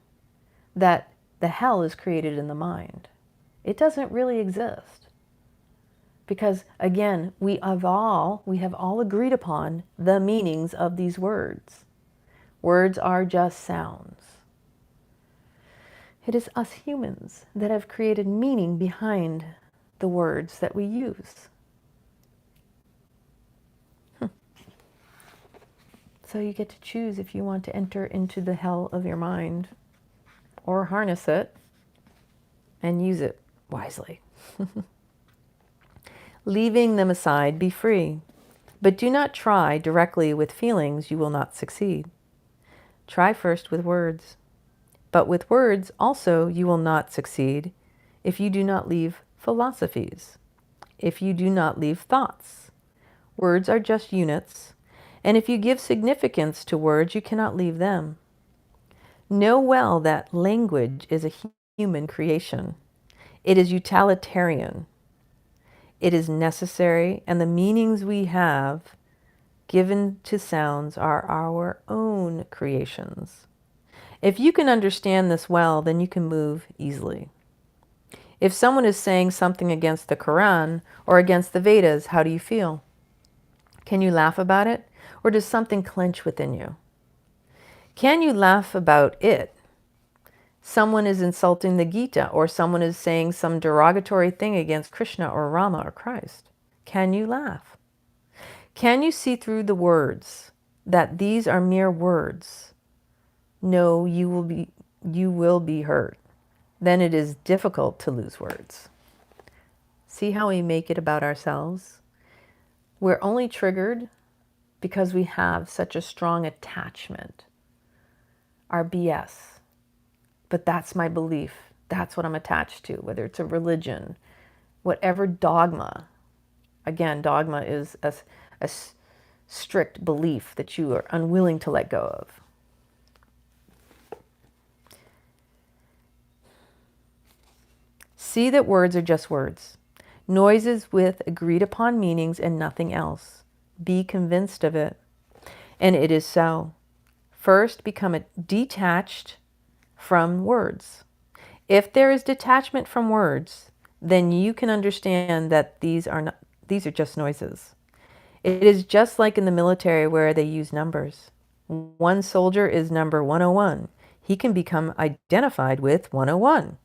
that the hell is created in the mind. It doesn't really exist. Because again, we have all agreed upon the meanings of these words. Words are just sounds. It is us humans that have created meaning behind the words that we use. So you get to choose if you want to enter into the hell of your mind or harness it and use it wisely. Leaving them aside, be free. But do not try directly with feelings, you will not succeed. Try first with words. But with words also you will not succeed if you do not leave philosophies, if you do not leave thoughts. Words are just units, and if you give significance to words, you cannot leave them. Know well that language is a human creation. It is utilitarian. It is necessary, and the meanings we have given to sounds are our own creations. If you can understand this well, then you can move easily. If someone is saying something against the Quran or against the Vedas, how do you feel? Can you laugh about it, or does something clench within you? Can you laugh about it? Someone is insulting the Gita, or someone is saying some derogatory thing against Krishna or Rama or Christ. Can you laugh? Can you see through the words that these are mere words? No, you will be hurt. Then it is difficult to lose words. See how we make it about ourselves? We're only triggered because we have such a strong attachment. Our BS. But that's my belief. That's what I'm attached to, whether it's a religion, whatever dogma. Again, dogma is a strict belief that you are unwilling to let go of. See that words are just words, noises with agreed upon meanings and nothing else. Be convinced of it. And it is so. First, become detached from words. If there is detachment from words, then you can understand that these are just noises. It is just like in the military where they use numbers. One soldier is number 101. He can become identified with 101.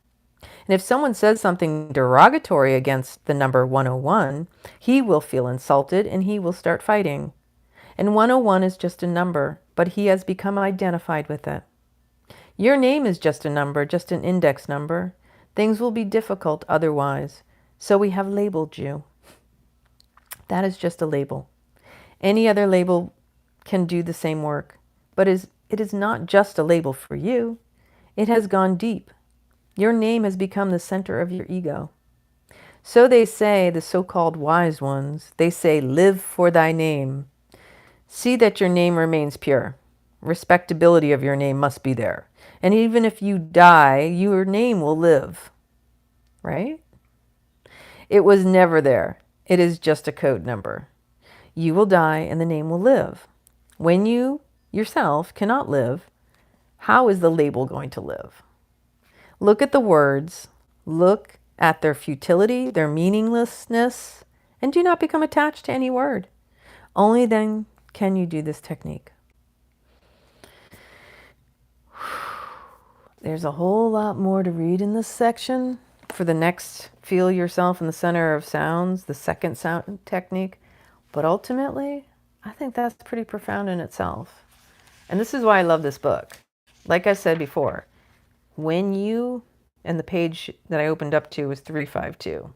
And if someone says something derogatory against the number 101, he will feel insulted and he will start fighting. And 101 is just a number, but he has become identified with it. Your name is just a number, just an index number. Things will be difficult otherwise, so we have labeled you. That is just a label. Any other label can do the same work, but it is not just a label for you. It has gone deep. Your name has become the center of your ego. So they say, the so-called wise ones, they say, live for thy name. See that your name remains pure. Respectability of your name must be there. And even if you die, your name will live. Right? It was never there. It is just a code number. You will die and the name will live. When you yourself cannot live, how is the label going to live? Look at the words, look at their futility, their meaninglessness, and do not become attached to any word. Only then can you do this technique. There's a whole lot more to read in this section. For the next, feel yourself in the center of sounds, the second sound technique. But ultimately, I think that's pretty profound in itself. And this is why I love this book. Like I said before, and the page that I opened up to was 352.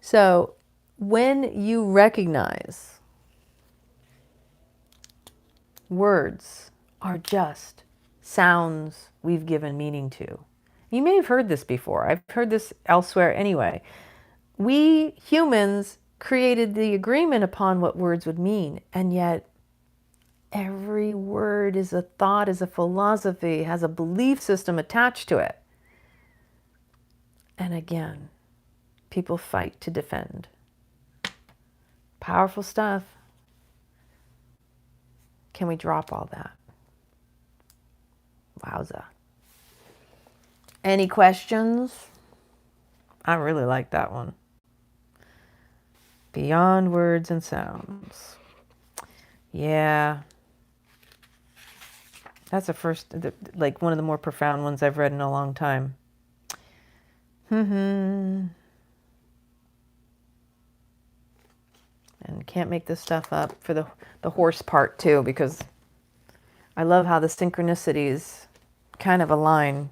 So when you recognize words are just sounds we've given meaning to. You may have heard this before. I've heard this elsewhere anyway. We humans created the agreement upon what words would mean, and yet every word is a thought, is a philosophy, has a belief system attached to it. And again, people fight to defend. Powerful stuff. Can we drop all that? Wowza. Any questions? I really like that one. Beyond words and sounds. Yeah. That's like one of the more profound ones I've read in a long time. And can't make this stuff up for the horse part too, because I love how the synchronicities kind of align.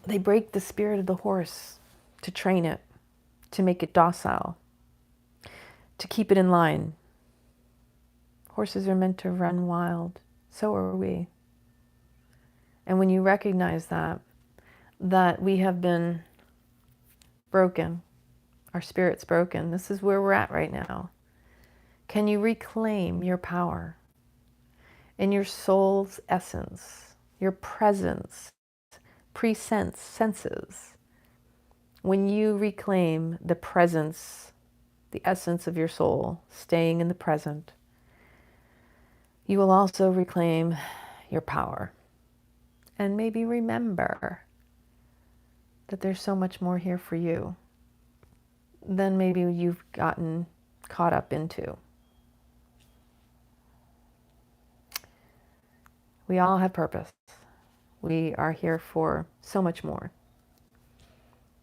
They break the spirit of the horse to train it, to make it docile, to keep it in line. Horses are meant to run wild. So are we. And when you recognize that we have been broken, our spirit's broken, this is where we're at right now. Can you reclaim your power? in your soul's essence, your presence, senses. When you reclaim the presence, the essence of your soul, staying in the present, you will also reclaim your power. And maybe remember that there's so much more here for you than maybe you've gotten caught up into. We all have purpose. We are here for so much more.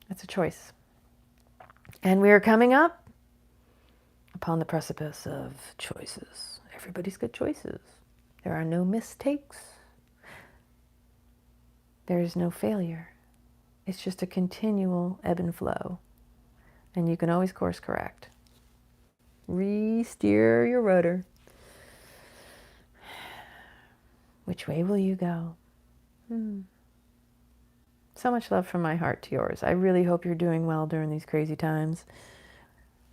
It's a choice. And we are coming up upon the precipice of choices. Everybody's got choices. There are no mistakes. There is no failure. It's just a continual ebb and flow. And you can always course correct. Re-steer your rudder. Which way will you go? So much love from my heart to yours. I really hope you're doing well during these crazy times.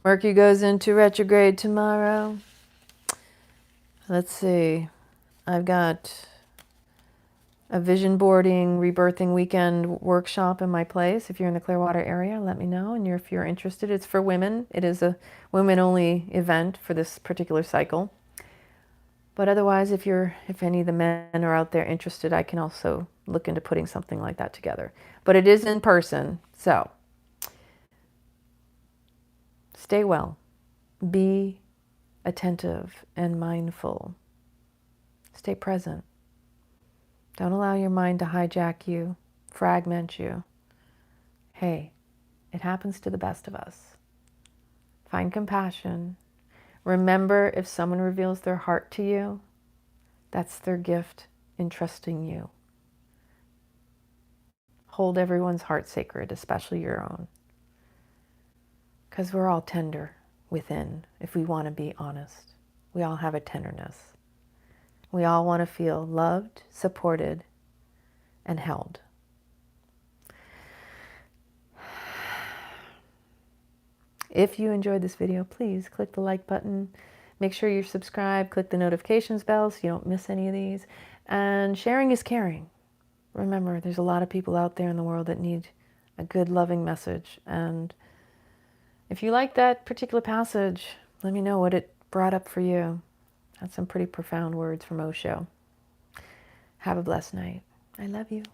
Mercury goes into retrograde tomorrow. Let's see. I've got a vision boarding, rebirthing weekend workshop in my place. If you're in the Clearwater area, let me know. And if you're interested, it's for women. It is a women-only event for this particular cycle. But otherwise, if any of the men are out there interested, I can also look into putting something like that together. But it is in person, so stay well. Be attentive and mindful. Stay present. Don't allow your mind to hijack you, fragment you. Hey, it happens to the best of us. Find compassion. Remember, if someone reveals their heart to you, that's their gift in trusting you. Hold everyone's heart sacred, especially your own. Because we're all tender within, if we want to be honest. We all have a tenderness. We all want to feel loved, supported, and held. If you enjoyed this video, please click the like button. Make sure you're subscribed. Click the notifications bell so you don't miss any of these. And sharing is caring. Remember, there's a lot of people out there in the world that need a good, loving message. And if you like that particular passage, let me know what it brought up for you. That's some pretty profound words from Osho. Have a blessed night. I love you.